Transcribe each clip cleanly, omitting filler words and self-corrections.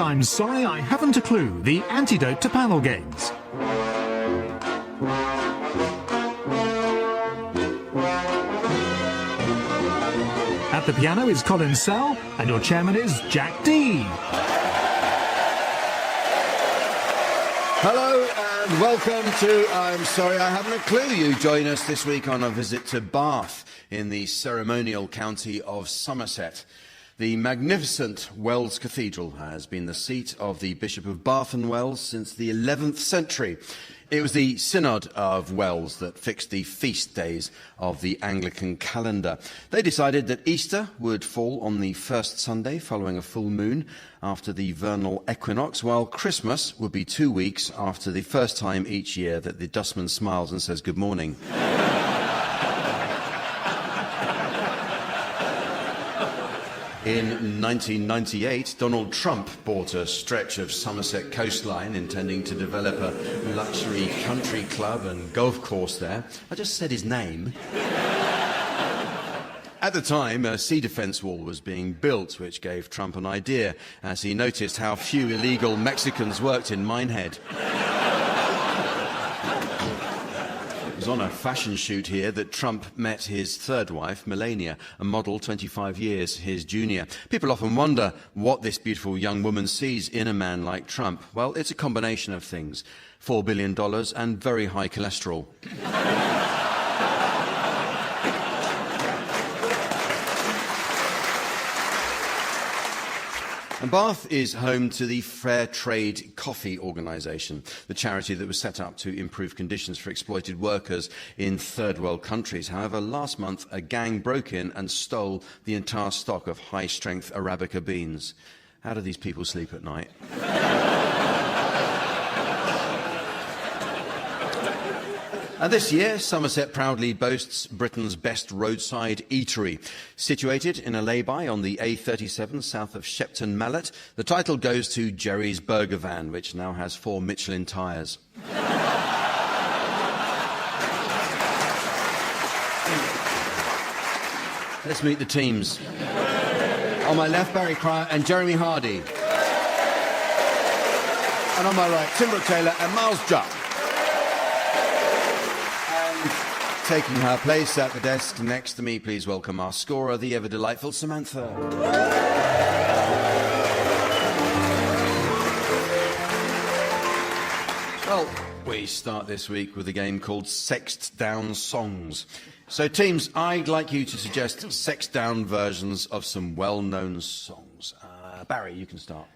I'm sorry I haven't a clue, the antidote to panel games. At the piano is Colin Sell, and your chairman is Jack D. Hello and welcome to I'm Sorry I Haven't a Clue. You join us this week on a visit to Bath in the ceremonial county of Somerset. The magnificent Wells Cathedral has been the seat of the Bishop of Bath and Wells since the 11th century. It was the Synod of Wells that fixed the feast days of the Anglican calendar. They decided that Easter would fall on the first Sunday following a full moon after the vernal equinox, while Christmas would be 2 weeks after the first time each year that the dustman smiles and says good morning. In 1998, Donald Trump bought a stretch of Somerset coastline, intending to develop a luxury country club and golf course there. I just said his name. At the time, a sea defence wall was being built, which gave Trump an idea, as he noticed how few illegal Mexicans worked in Minehead. It was on a fashion shoot here that Trump met his third wife, Melania, a model 25 years his junior. People often wonder what this beautiful young woman sees in a man like Trump. Well, it's a combination of things. $4 billion and very high cholesterol. And Bath is home to the Fair Trade Coffee Organisation, the charity that was set up to improve conditions for exploited workers in third world countries. However, last month a gang broke in and stole the entire stock of high-strength Arabica beans. How do these people sleep at night? And this year, Somerset proudly boasts Britain's best roadside eatery. Situated in a lay-by on the A37 south of Shepton Mallet, the title goes to Jerry's Burger Van, which now has 4 Michelin tyres. Let's meet the teams. On my left, Barry Cryer and Jeremy Hardy. And on my right, Brooke-Taylor and Miles Jupp. Taking her place at the desk next to me, please welcome our scorer, the ever-delightful Samantha. Well, we start this week with a game called Sexed Down Songs. So, teams, I'd like you to suggest sexed-down versions of some well-known songs. Barry, you can start.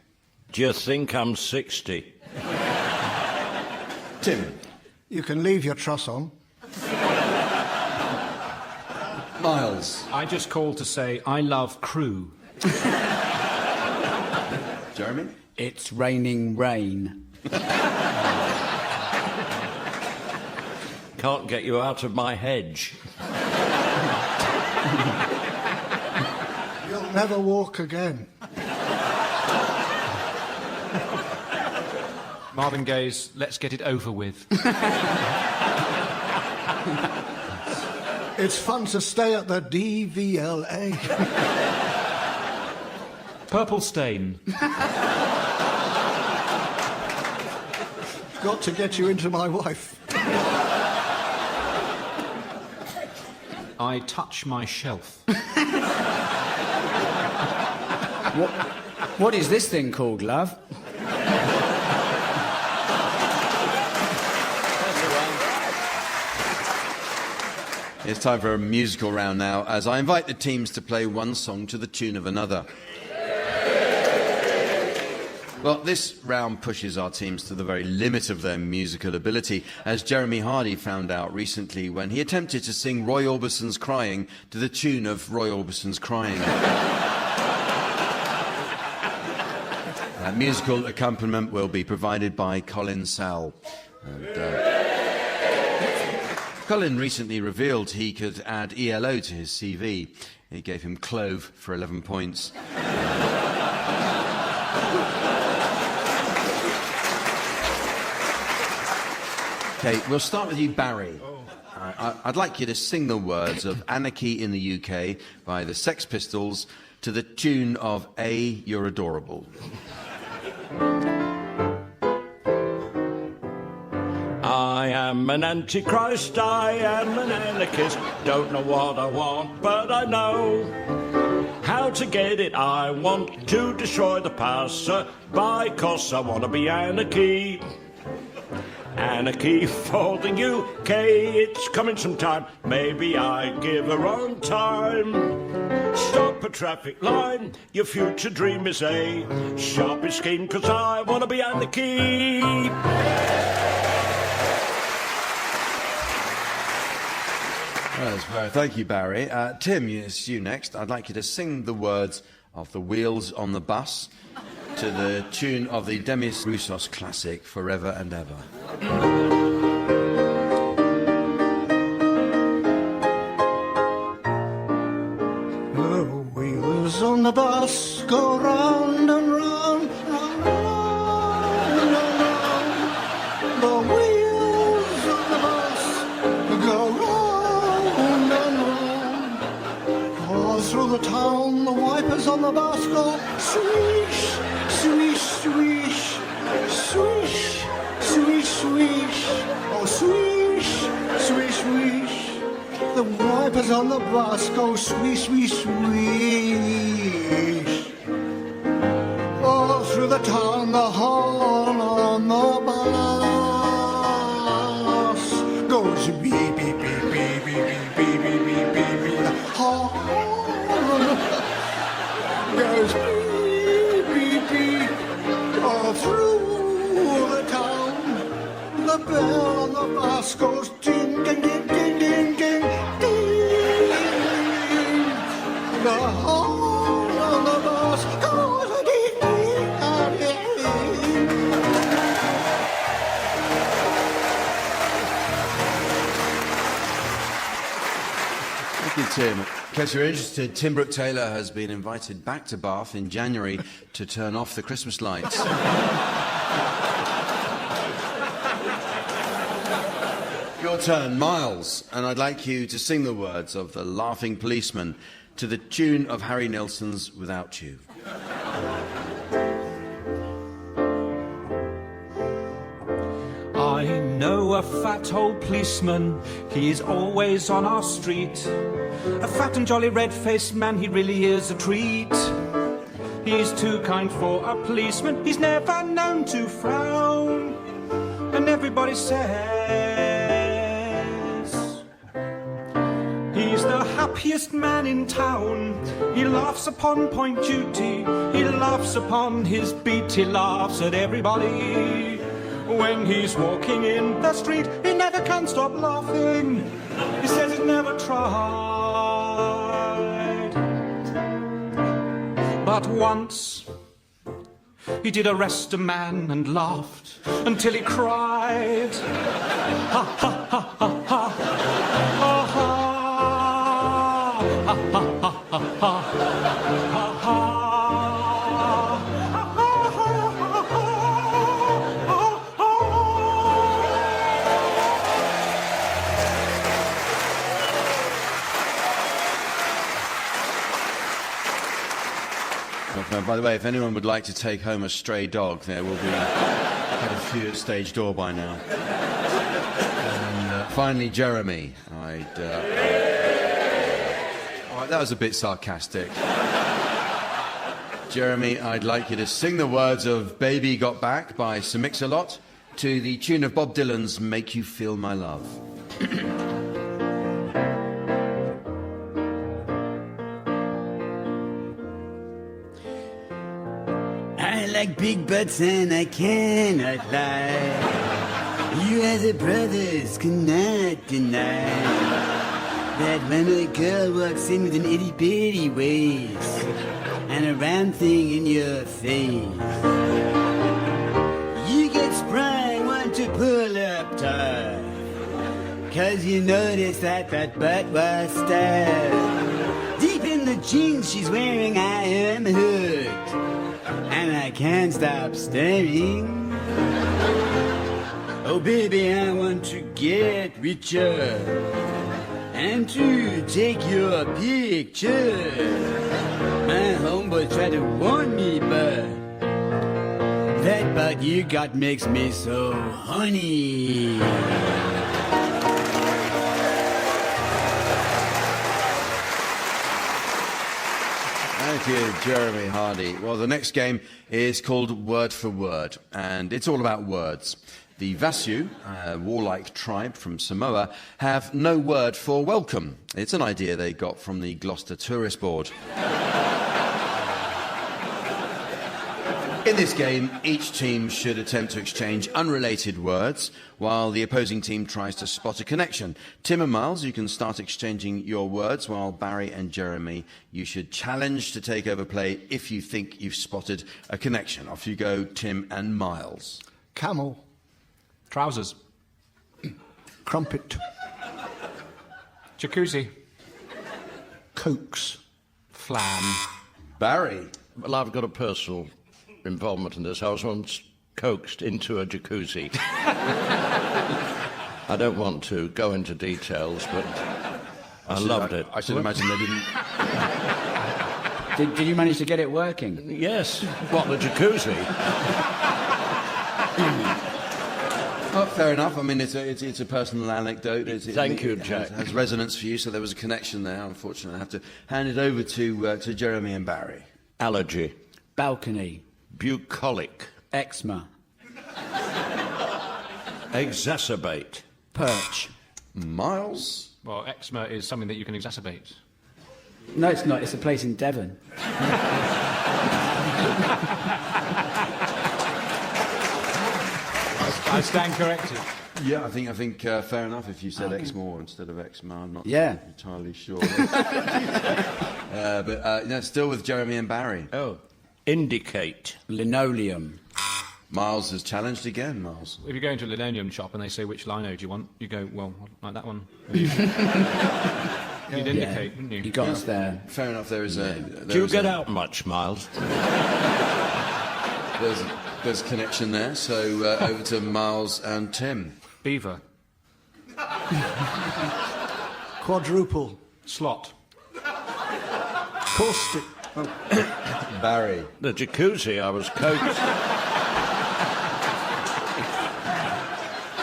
Do you think I'm 60? Tim. You can leave your truss on. Miles. I just called to say I love Crew. Jeremy? It's raining rain. Can't get you out of my hedge. You'll never walk again. Marvin Gaye's Let's Get It Over With. It's fun to stay at the DVLA. Purple Stain. Got to get you into my wife. I Touch My Shelf. What is this thing called, love? It's time for a musical round now, as I invite the teams to play one song to the tune of another. Well, this round pushes our teams to the very limit of their musical ability, as Jeremy Hardy found out recently when he attempted to sing Roy Orbison's Crying to the tune of Roy Orbison's Crying. Musical accompaniment will be provided by Colin Sell. Colin recently revealed he could add ELO to his CV. He gave him Clove for 11 points. OK, we'll start with you, Barry. I'd like you to sing the words of Anarchy in the UK by the Sex Pistols to the tune of A, You're Adorable. I am an antichrist, I am an anarchist. Don't know what I want, but I know how to get it. I want to destroy the passer-by, 'cause I want to be anarchy. Anarchy for the UK, it's coming sometime. Maybe I give her on time. Stop a traffic line, your future dream is a sharpest scheme, 'cause I want to be anarchy. Thank you, Barry. Tim, it's you next. I'd like you to sing the words of The Wheels on the Bus to the tune of the Demis Roussos classic, Forever and Ever. The wheels on the bus go round and round, round, round and round. The wheels on the bus go round and round. All through the town, the wipers on the bus go swish, swish, swish, swish, swish, swish, oh swish, swish, swish. The wipers on the bus go swish, swish, swish. All through the town, the horn on the bus goes beep, beep, beep, beep, beep, beep, beep, beep, beep, beep, beep. The horn goes beep, beep, beep. All through the town, the bell on the bus goes ding, ding, ding, ding, ding, ding, ding. The horn on the bus goes ding, ding, ding, ding. Thank you, Tim. In case you're interested, Tim Brooke-Taylor has been invited back to Bath in January to turn off the Christmas lights. Your turn, Miles, and I'd like you to sing the words of The Laughing Policeman to the tune of Harry Nilsson's Without You. I know a fat old policeman, he's always on our street. A fat and jolly red-faced man, he really is a treat. He's too kind for a policeman, he's never known to frown. And everybody says he's the happiest man in town. He laughs upon point duty, he laughs upon his beat, he laughs at everybody. When he's walking in the street, he never can stop laughing. He says he's never tried. But once he did arrest a man and laughed until he cried. Ha ha ha ha ha. Ha ha. Ha ha ha ha ha. Ha ha. By the way, if anyone would like to take home a stray dog, there will be quite a few at stage door by now. And finally, Jeremy. All right, that was a bit sarcastic. Jeremy, I'd like you to sing the words of Baby Got Back by Sir Mix-a-Lot to the tune of Bob Dylan's Make You Feel My Love. I like big butts and I cannot lie. You as a brothers cannot deny that when a girl walks in with an itty bitty waist and a round thing in your face, you get sprung, want to pull up tight, 'cause you notice that butt was stuck deep in the jeans she's wearing. I am hooked and I can't stop staring. Oh baby, I want to get richer and to take your picture. My homeboy tried to warn me, but but you got makes me so honey. Thank you, Jeremy Hardy. Well, the next game is called Word for Word, and it's all about words. The Vasu, a warlike tribe from Samoa, have no word for welcome. It's an idea they got from the Gloucester Tourist Board. In this game, each team should attempt to exchange unrelated words while the opposing team tries to spot a connection. Tim and Miles, you can start exchanging your words, while Barry and Jeremy, you should challenge to take over play if you think you've spotted a connection. Off you go, Tim and Miles. Camel. Trousers. Crumpet. Jacuzzi. Cokes. Flam. Barry. Well, I've got a personal involvement in this. I was once coaxed into a jacuzzi. I don't want to go into details, but I loved it. I should imagine they didn't... Did you manage to get it working? Yes. What, the jacuzzi? Oh, fair enough. I mean, it's a personal anecdote. Thank you, Jack. It has resonance for you, so there was a connection there. Unfortunately, I have to hand it over to Jeremy and Barry. Allergy. Balcony. Bucolic. Eczema. Exacerbate. Perch. Miles. Well, eczema is something that you can exacerbate. No, it's not. It's a place in Devon. I stand corrected. Yeah, I think fair enough if you said eczema instead of eczema. I'm not entirely sure. But no, still with Jeremy and Barry. Oh. Indicate. Linoleum. Miles has challenged again, Miles. If you go into a linoleum shop and they say, which lino do you want? You go, well, like that one. You'd indicate, wouldn't you? You got us there. Fair enough, there is a... Do you get out much, Miles? There's a connection there, so over to Miles and Tim. Beaver. Quadruple. Slot. Caustic. Barry. The jacuzzi I was coaxed...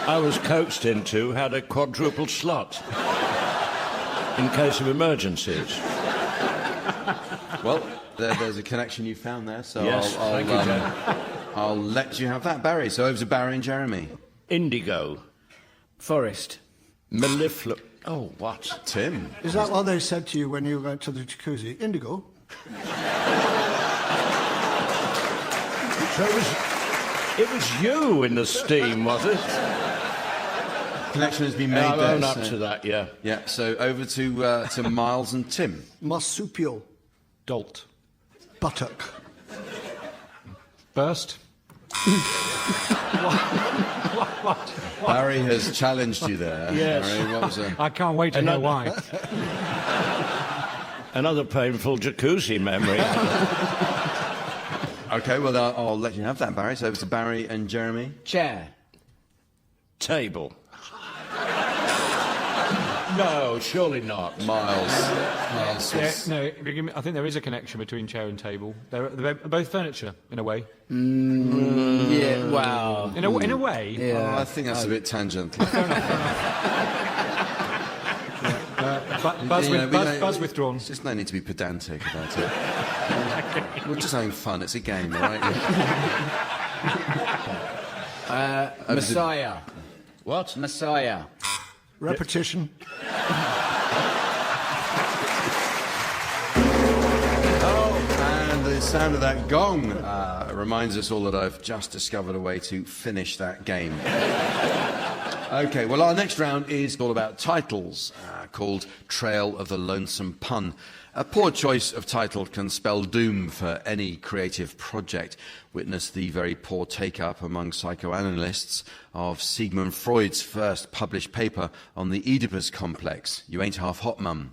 I was coaxed into had a quadruple slot in case of emergencies. Well, there's a connection you found there, so Yes, thank you, Jack. I'll let you have that, Barry. So over to Barry and Jeremy. Indigo. Forest. Mellifluous. Oh, what? Tim. Is that what they said to you when you went to the jacuzzi? Indigo? So it was you in the steam, was it? Connection has been made I'll there. own up to that, yeah. Yeah, so over to Miles and Tim. Marsupial. Dolt. Buttock. Burst. What? Barry has challenged you there. Yes. Barry, what was that? I can't wait to know why. Another painful jacuzzi memory. OK, well, I'll let you have that, Barry. So over to Barry and Jeremy. Chair. Table. No, surely not. Miles. No, I think there is a connection between chair and table. They're both furniture, in a way. Yeah, wow. In a way. Yeah. I think that's a bit tangential. Buzz withdrawn. There's just no need to be pedantic about it. We're just having fun. It's a game, all right? Messiah. What? Messiah. Repetition. And the sound of that gong reminds us all that I've just discovered a way to finish that game. OK, well, our next round is all about titles, called Trail of the Lonesome Pun. A poor choice of title can spell doom for any creative project. Witness the very poor take-up among psychoanalysts of Sigmund Freud's first published paper on the Oedipus complex. You ain't half hot, mum.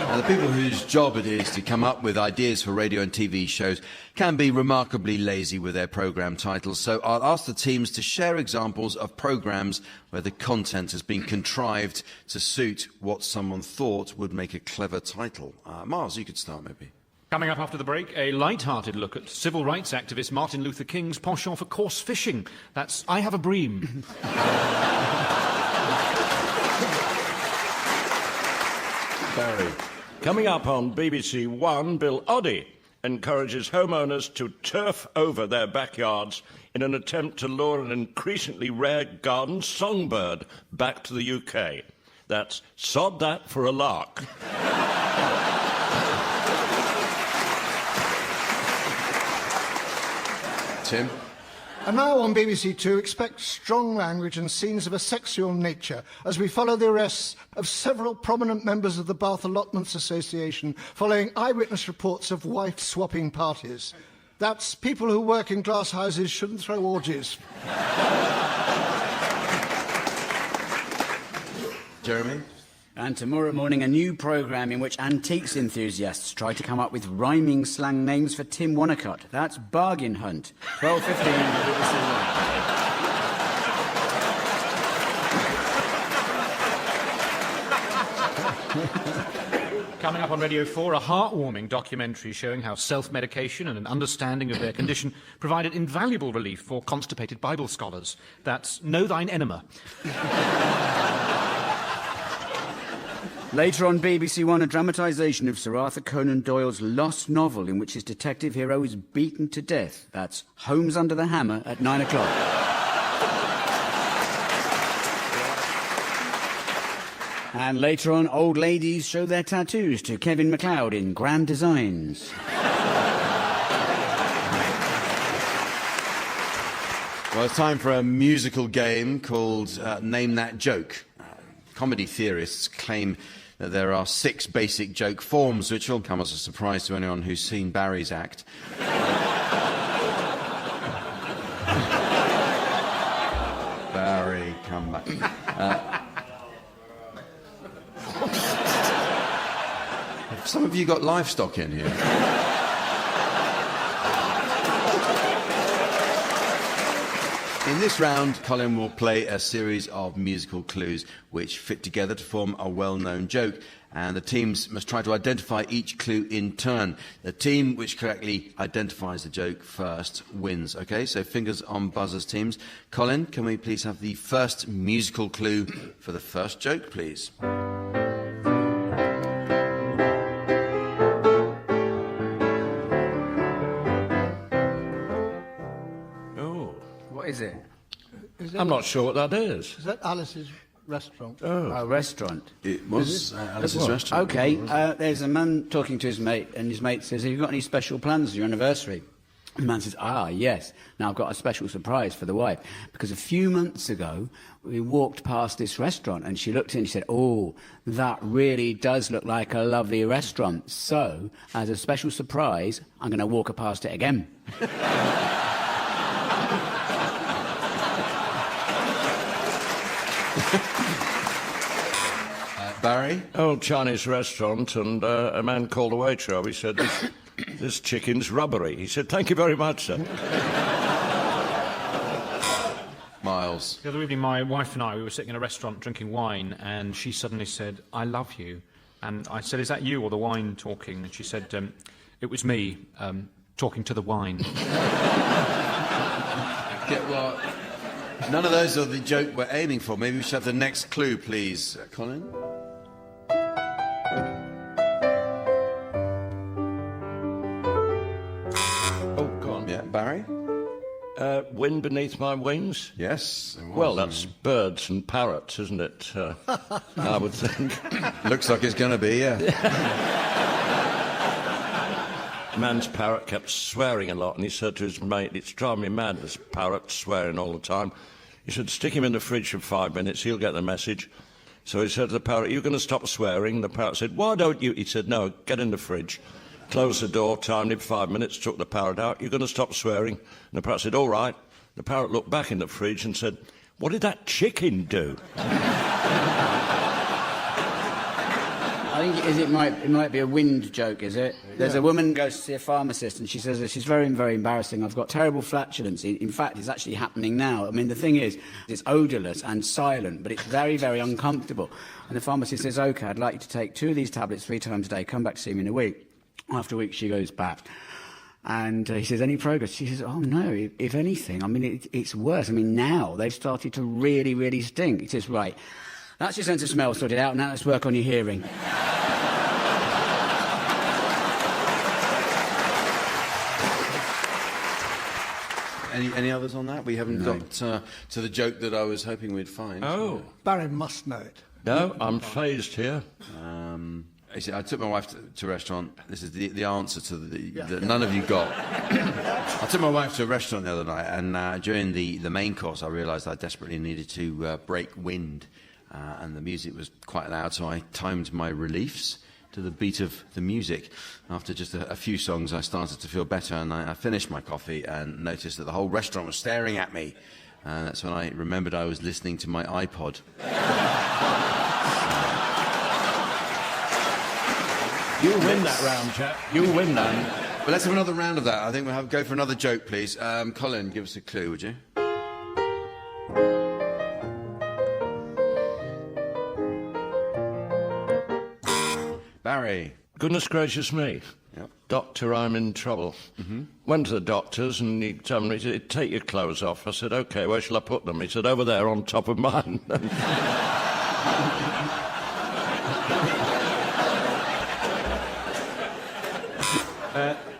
Now, the people whose job it is to come up with ideas for radio and TV shows can be remarkably lazy with their programme titles, so I'll ask the teams to share examples of programmes where the content has been contrived to suit what someone thought would make a clever title. Miles, you could start, maybe. Coming up after the break, a light-hearted look at civil rights activist Martin Luther King's penchant for coarse fishing. That's I Have a Bream. Barry. Coming up on BBC One, Bill Oddie encourages homeowners to turf over their backyards in an attempt to lure an increasingly rare garden songbird back to the UK. That's sod that for a lark. Tim. And now on BBC Two, expect strong language and scenes of a sexual nature as we follow the arrests of several prominent members of the Bath Allotments Association following eyewitness reports of wife-swapping parties. That's people who work in glass houses shouldn't throw orgies. Jeremy. And tomorrow morning, a new programme in which antiques enthusiasts try to come up with rhyming slang names for Tim Wonnacott. That's Bargain Hunt. 12:15. Coming up on Radio 4, a heartwarming documentary showing how self-medication and an understanding of their condition provided invaluable relief for constipated Bible scholars. That's Know Thine Enema. Later on BBC One, a dramatisation of Sir Arthur Conan Doyle's lost novel in which his detective hero is beaten to death. That's Holmes Under the Hammer at 9 o'clock. And later on, old ladies show their tattoos to Kevin MacLeod in Grand Designs. Well, it's time for a musical game called Name That Joke. Comedy theorists claim that there are 6 basic joke forms, which will come as a surprise to anyone who's seen Barry's act. Barry, come back. Have some of you got livestock in here? In this round, Colin will play a series of musical clues which fit together to form a well-known joke, and the teams must try to identify each clue in turn. The team which correctly identifies the joke first wins. OK, so fingers on buzzers, teams. Colin, can we please have the first musical clue for the first joke, please? What is it? I'm not sure what that is. Is that Alice's restaurant? A restaurant. It was Alice's restaurant. OK, there's a man talking to his mate, and his mate says, have you got any special plans for your anniversary? The man says, yes. Now, I've got a special surprise for the wife, because a few months ago, we walked past this restaurant, and she looked in and she said, oh, that really does look like a lovely restaurant. So, as a special surprise, I'm going to walk her past it again. Barry? Old Chinese restaurant, and a man called the waiter up. He said, this chicken's rubbery. He said, thank you very much, sir. Miles? The other evening, my wife and I, we were sitting in a restaurant drinking wine, and she suddenly said, I love you. And I said, is that you or the wine talking? And she said, it was me, talking to the wine. Well, none of those are the joke we're aiming for. Maybe we should have the next clue, please. Colin? Oh, go on. Yeah, Barry? Wind beneath my wings? Yes. It was. Well, that's birds and parrots, isn't it? I would think. Looks like it's going to be, yeah. Man's parrot kept swearing a lot, and he said to his mate, it's driving me mad, this parrot swearing all the time. He said, stick him in the fridge for 5 minutes, he'll get the message. So he said to the parrot, are you going to stop swearing? The parrot said, why don't you? He said, no, get in the fridge. Closed the door, timed it 5 minutes, took the parrot out. You're going to stop swearing? And the parrot said, all right. The parrot looked back in the fridge and said, what did that chicken do? I think it might be a wind joke, is it? Yeah. There's a woman who goes to see a pharmacist, and she says that she's very, very embarrassing. I've got terrible flatulence. In fact, it's actually happening now. I mean, the thing is, it's odourless and silent, but it's very, very uncomfortable. And the pharmacist says, OK, I'd like you to take 2 of these tablets 3 times a day. Come back to see me in a week. After a week, she goes back. And he says, any progress? She says, oh, no, if anything. I mean, it's worse. I mean, now they've started to really, really stink. He says, right, that's your sense of smell sorted out. Now let's work on your hearing. Any others on that? We haven't got to the joke that I was hoping we'd find. Oh. Barry must know it. No, I'm phased here. I took my wife to a restaurant. This is the answer to that none of you got. I took my wife to a restaurant the other night, and during the main course, I realised I desperately needed to break wind, and the music was quite loud, so I timed my reliefs to the beat of the music. After just a few songs, I started to feel better, and I finished my coffee and noticed that the whole restaurant was staring at me. And that's when I remembered I was listening to my iPod. You'll win that round, chap. You'll win that. But let's have another round of that. I think we'll go for another joke, please. Colin, give us a clue, would you? Barry. Goodness gracious me. Yep. Doctor, I'm in trouble. Went to the doctor's and he told me, he said, take your clothes off. I said, OK, where shall I put them? He said, over there on top of mine.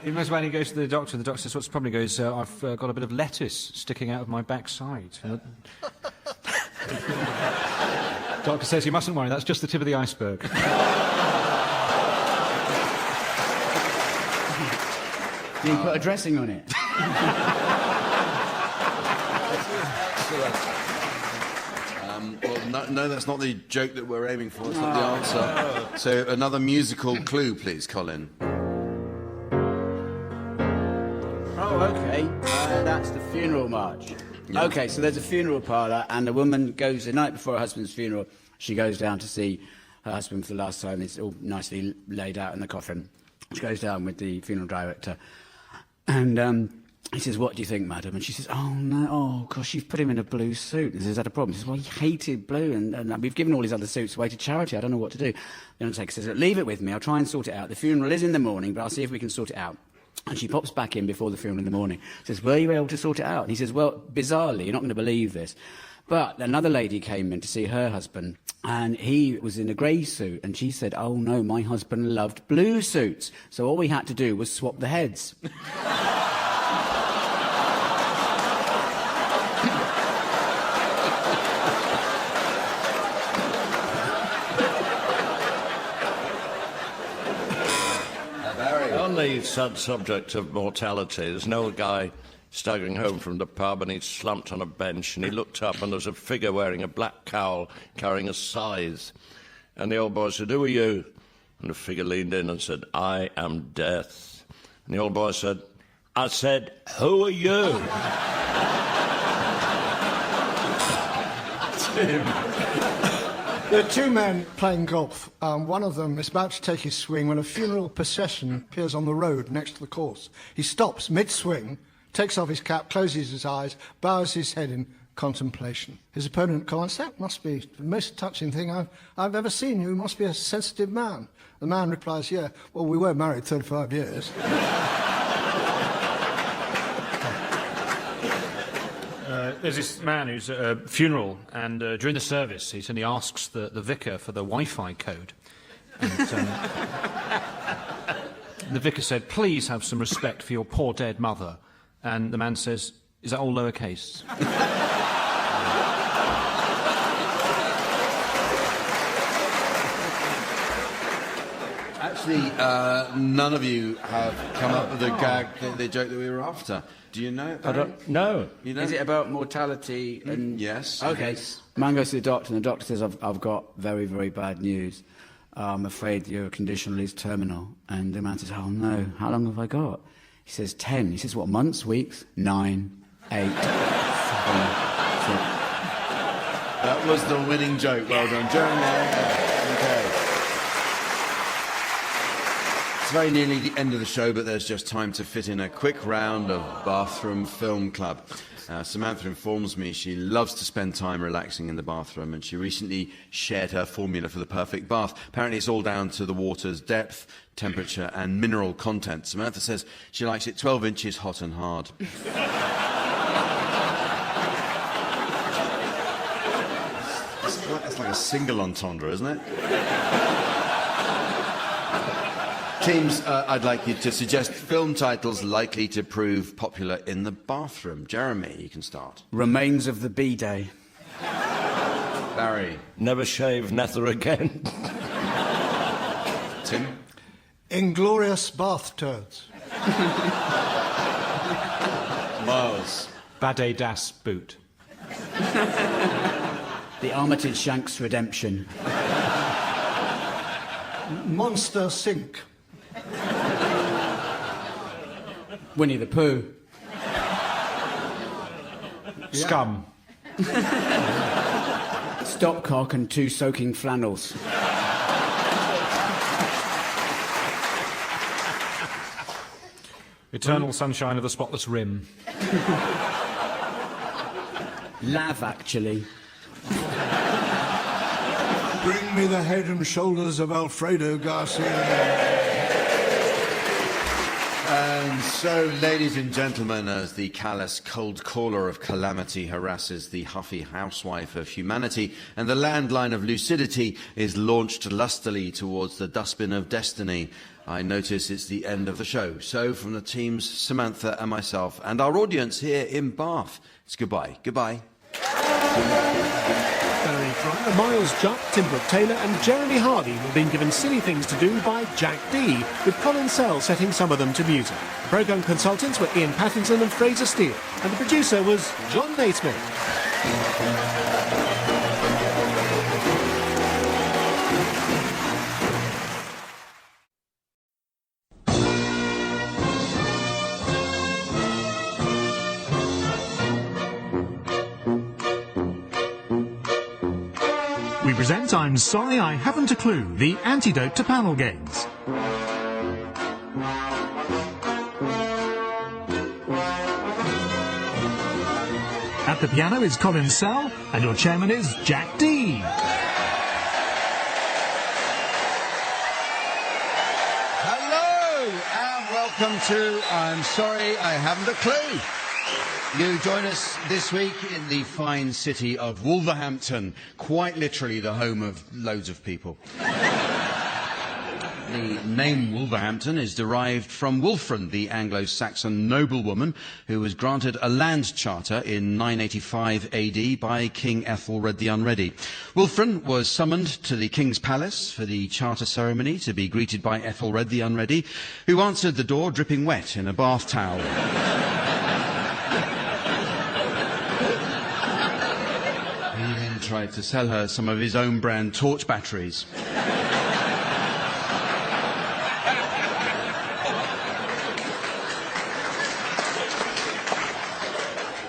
He knows when he goes to the doctor says, what's the problem? He goes, I've got a bit of lettuce sticking out of my backside. Doctor says, you mustn't worry, that's just the tip of the iceberg. You put a dressing on it. Well, no, that's not the joke that we're aiming for. That's not the answer. So another musical clue, please, Colin. Oh, OK. That's the funeral march. Yeah. OK, so there's a funeral parlour, and a woman goes the night before her husband's funeral. She goes down to see her husband for the last time. It's all nicely laid out in the coffin. She goes down with the funeral director. And he says, what do you think, madam? And she says, oh, no, oh, gosh, you've put him in a blue suit. Is that a problem? He says, well, he hated blue, and we've given all his other suits away to charity. I don't know what to do. The undertaker says, leave it with me. I'll try and sort it out. The funeral is in the morning, but I'll see if we can sort it out. And she pops back in before the funeral in the morning. Says, were you able to sort it out? And he says, well, bizarrely, you're not going to believe this, but another lady came in to see her husband, and he was in a grey suit, and she said, oh, no, my husband loved blue suits. So all we had to do was swap the heads. On the sad subject of mortality, there's an old guy staggering home from the pub, and he's slumped on a bench, and he looked up, and there was a figure wearing a black cowl carrying a scythe. And the old boy said, who are you? And the figure leaned in and said, I am death. And the old boy said, I said, who are you? There are two men playing golf. One of them is about to take his swing when a funeral procession appears on the road next to the course. He stops mid-swing, takes off his cap, closes his eyes, bows his head in contemplation. His opponent comments, that must be the most touching thing I've ever seen. You must be a sensitive man. The man replies, yeah, well, we were married 35 years. There's this man who's at a funeral, and during the service, he suddenly asks the vicar for the Wi-Fi code. And, the vicar said, please have some respect for your poor dead mother. And the man says, is that all lowercase? Actually, none of you have come up with the gag, the joke that we were after. Do you know it, Barry? I don't know. You know? Is it about mortality and... Yes. OK. Yes. Man goes to the doctor, and the doctor says, I've got very, very bad news. I'm afraid your condition is terminal. And the man says, oh, no, how long have I got? He says, 10. He says, what, months, weeks? 9, 8, 7, 6. That was the winning joke. Well done, Jeremy. Okay. It's very nearly the end of the show, but there's just time to fit in a quick round of Bathroom Film Club. Samantha informs me she loves to spend time relaxing in the bathroom, and she recently shared her formula for the perfect bath. Apparently it's all down to the water's depth, temperature and mineral content. Samantha says she likes it 12 inches hot and hard. That's like a single entendre, isn't it? Teams, I'd like you to suggest film titles likely to prove popular in the bathroom. Jeremy, you can start. Remains of the B-Day. Barry. Never shave nether again. Tim. Inglorious bath turds. Miles. Bade Das Boot. The Armitage Shanks Redemption. Monster Sink. Winnie the Pooh. Scum. Stopcock and 2 soaking flannels. Eternal Sunshine of the Spotless Rim. Lav, actually. Bring me the head and shoulders of Alfredo Garcia. And so, ladies and gentlemen, as the callous cold caller of calamity harasses the huffy housewife of humanity, and the landline of lucidity is launched lustily towards the dustbin of destiny, I notice it's the end of the show. So, from the teams, Samantha and myself, and our audience here in Bath, it's goodbye. Goodbye. Miles Jupp, Brooke-Taylor and Jeremy Hardy were being given silly things to do by Jack D, with Colin Sell setting some of them to music. Programme consultants were Ian Pattinson and Fraser Steele, and the producer was John Naismith. We present I'm Sorry I Haven't a Clue, the antidote to panel games. At the piano is Colin Sell, and your chairman is Jack D. Hello, and welcome to I'm Sorry I Haven't a Clue. You join us this week in the fine city of Wolverhampton, quite literally the home of loads of people. The name Wolverhampton is derived from Wulfrun, the Anglo-Saxon noblewoman who was granted a land charter in 985 AD by King Ethelred the Unready. Wulfrun was summoned to the king's palace for the charter ceremony to be greeted by Ethelred the Unready, who answered the door dripping wet in a bath towel. Tried to sell her some of his own brand torch batteries.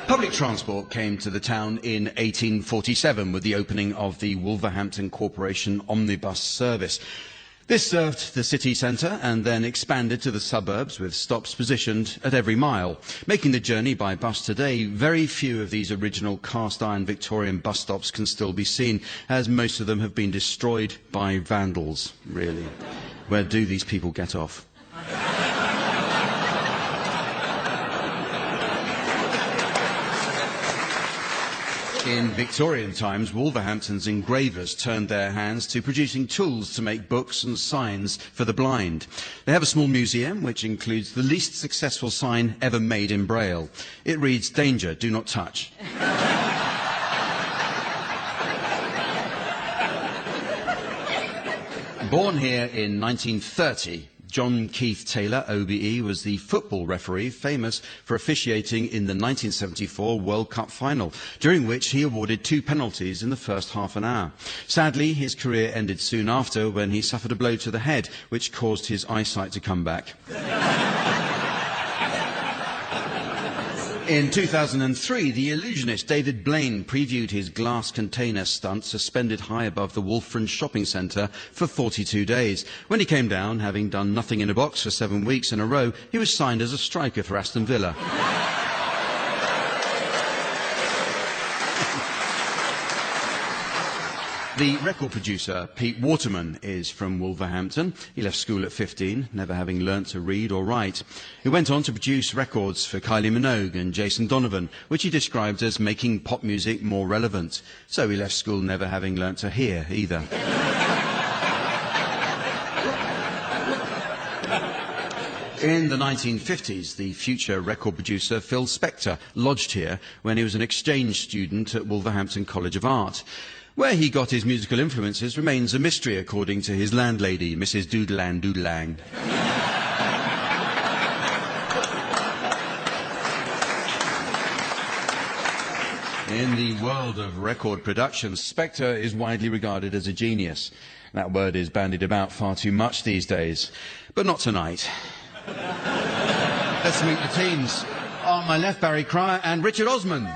Public transport came to the town in 1847 with the opening of the Wolverhampton Corporation omnibus service. This served the city centre and then expanded to the suburbs with stops positioned at every mile. Making the journey by bus today, very few of these original cast-iron Victorian bus stops can still be seen, as most of them have been destroyed by vandals, really. Where do these people get off? In Victorian times, Wolverhampton's engravers turned their hands to producing tools to make books and signs for the blind. They have a small museum which includes the least successful sign ever made in Braille. It reads, "Danger, do not touch." Born here in 1930, John Keith Taylor, OBE, was the football referee famous for officiating in the 1974 World Cup final, during which he awarded 2 penalties in the first half an hour. Sadly, his career ended soon after when he suffered a blow to the head, which caused his eyesight to come back. In 2003, the illusionist David Blaine previewed his glass container stunt suspended high above the Wulfrun shopping centre for 42 days. When he came down, having done nothing in a box for 7 weeks in a row, he was signed as a striker for Aston Villa. The record producer, Pete Waterman, is from Wolverhampton. He left school at 15, never having learnt to read or write. He went on to produce records for Kylie Minogue and Jason Donovan, which he described as making pop music more relevant. So he left school never having learnt to hear either. In the 1950s, the future record producer Phil Spector lodged here when he was an exchange student at Wolverhampton College of Art. Where he got his musical influences remains a mystery, according to his landlady, Mrs. Doodlan Doodlang. In the world of record production, Spector is widely regarded as a genius. That word is bandied about far too much these days. But not tonight. Let's meet the teams. On my left, Barry Cryer and Richard Osman.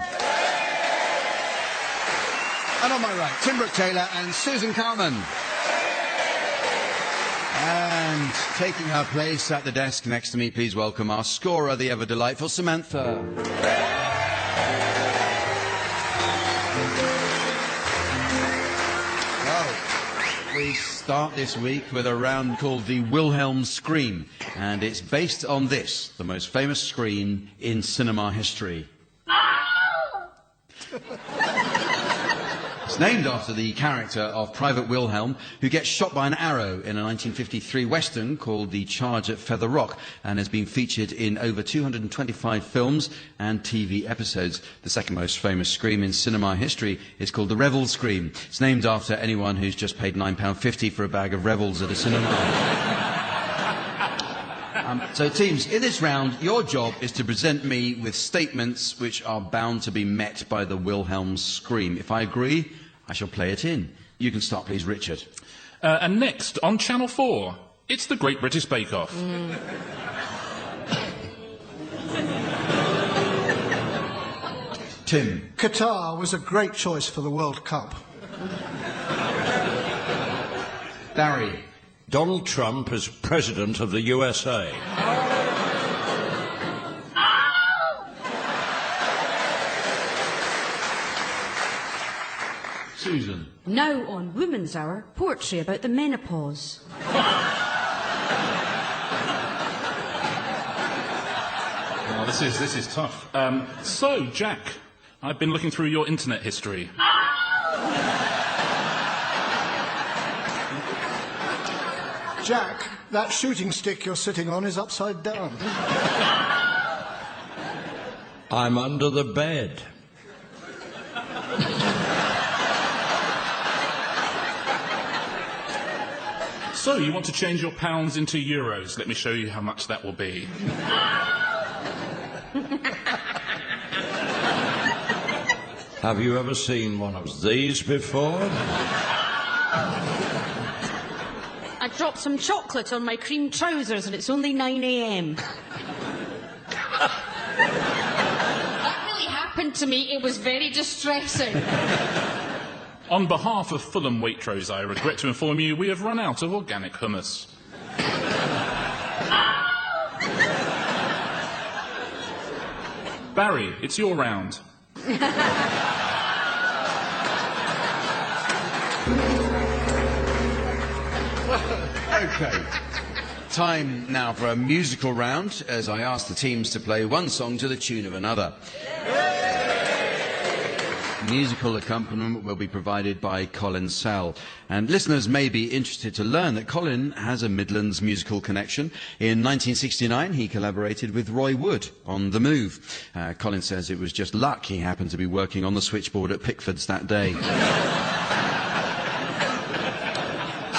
And on my right, Brooke-Taylor and Susan Calman. And taking her place at the desk next to me, please welcome our scorer, the ever-delightful Samantha. We start this week with a round called the Wilhelm Scream, and it's based on this, the most famous scream in cinema history. It's named after the character of Private Wilhelm, who gets shot by an arrow in a 1953 Western called The Charge at Feather Rock, and has been featured in over 225 films and TV episodes. The second most famous scream in cinema history is called the Revel Scream. It's named after anyone who's just paid £9.50 for a bag of Revels at a cinema. So, teams, in this round, your job is to present me with statements which are bound to be met by the Wilhelm Scream. If I agree, I shall play it in. You can start, please, Richard. And next, on Channel 4, it's the Great British Bake Off. Tim. Qatar was a great choice for the World Cup. Barry. Donald Trump as President of the USA. Susan. Now on Women's Hour, poetry about the menopause. Oh, this is tough. So, Jack, I've been looking through your internet history. Jack, that shooting stick you're sitting on is upside down. I'm under the bed. So, you want to change your pounds into euros. Let me show you how much that will be. Have you ever seen one of these before? I dropped some chocolate on my cream trousers and it's only 9 a.m. That really happened to me. It was very distressing. On behalf of Fulham Waitrose, I regret to inform you we have run out of organic hummus. Barry, it's your round. Okay. Time now for a musical round, as I ask the teams to play one song to the tune of another. Musical accompaniment will be provided by Colin Sell. And listeners may be interested to learn that Colin has a Midlands musical connection. In 1969, he collaborated with Roy Wood on The Move. Colin says it was just luck he happened to be working on the switchboard at Pickford's that day.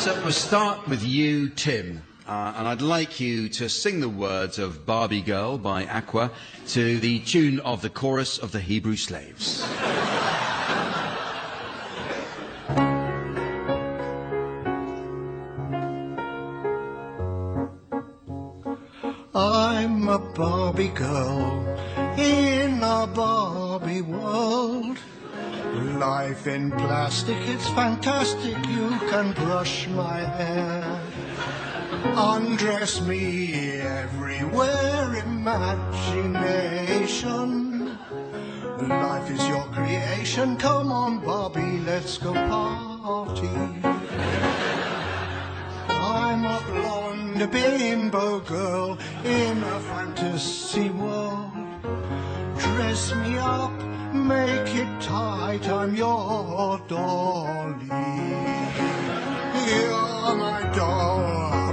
So we'll start with you, Tim. And I'd like you to sing the words of Barbie Girl by Aqua to the tune of the chorus of the Hebrew Slaves. I'm a Barbie girl in a Barbie world. Life in plastic, it's fantastic. You can brush my hair, undress me everywhere. Imagination, life is your creation. Come on, Barbie, let's go party. party. I'm a blonde bimbo girl in a fantasy world. Dress me up, make it tight, I'm your dolly. You're my doll,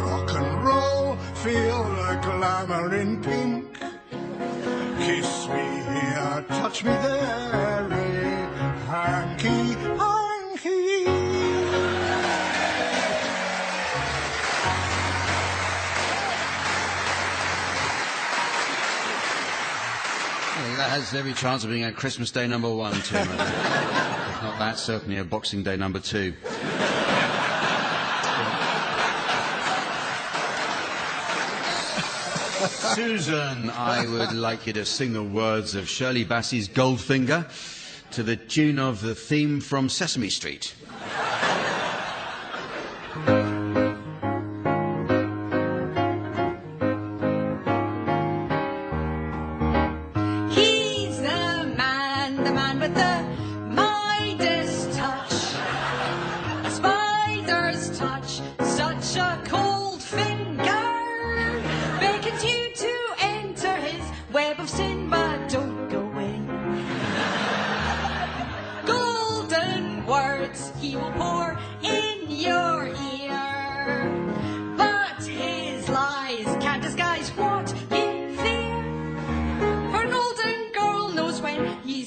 rock and roll, feel the glamour in pink. Kiss me here, touch me there, hanky, hanky. That has every chance of being a Christmas Day #1, Tim. If not that, certainly a Boxing Day #2. Susan, I would like you to sing the words of Shirley Bassey's Goldfinger to the tune of the theme from Sesame Street.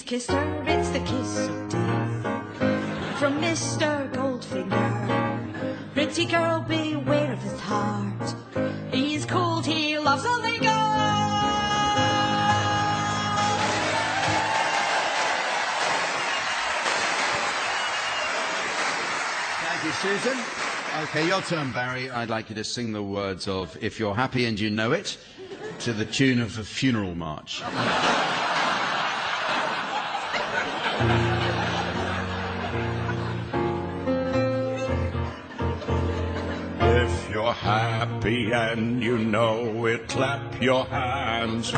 Kissed her, it's the kiss of death from Mr. Goldfinger. Pretty girl, beware of his heart. He's cold, he loves only gold. Thank you, Susan. Okay, your turn, Barry. I'd like you to sing the words of If You're Happy and You Know It to the tune of the Funeral March. If you're happy and you know it, clap your hands.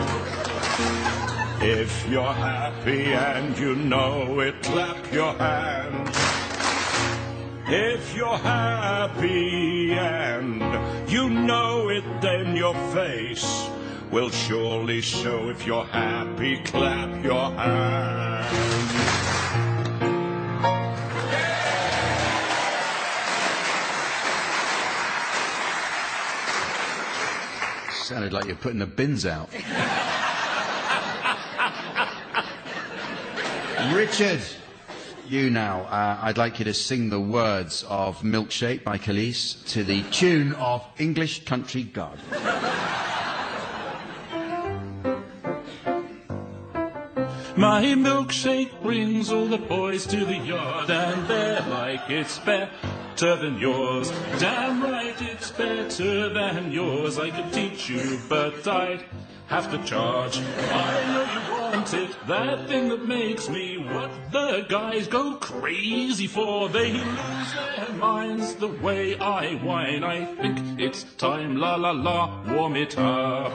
If you're happy and you know it, clap your hands. If you're happy and you know it, then your face will surely show. If you're happy, clap your hands. Sounded like you're putting the bins out. Richard, you now. I'd like you to sing the words of Milkshake by Khalees to the tune of English Country Garden. My milkshake brings all the boys to the yard, and they're like it's better than yours. Damn right it's better than yours. I could teach you, but I'd have to charge. I know you want it, that thing that makes me what the guys go crazy for. They lose their minds the way I whine. I think it's time, la la la, warm it up.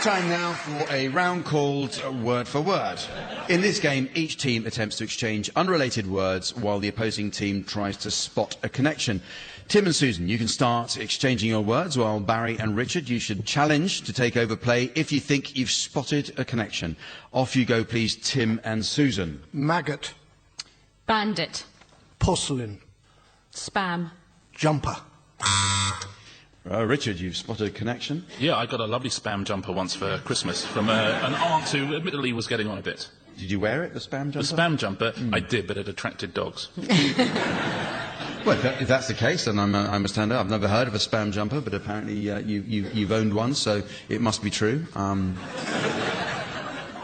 Time now for a round called Word for Word. In this game, each team attempts to exchange unrelated words while the opposing team tries to spot a connection. Tim and Susan, you can start exchanging your words, while Barry and Richard, you should challenge to take over play if you think you've spotted a connection. Off you go, please, Tim and Susan. Maggot. Bandit. Porcelain. Spam. Jumper. Richard, you've spotted a connection. Yeah, I got a lovely spam jumper once for Christmas from an aunt who admittedly was getting on a bit. Did you wear it, the spam jumper? The spam jumper, I did, but it attracted dogs. Well, if that's the case, then I must stand up. I've never heard of a spam jumper, but apparently you've owned one, so it must be true. I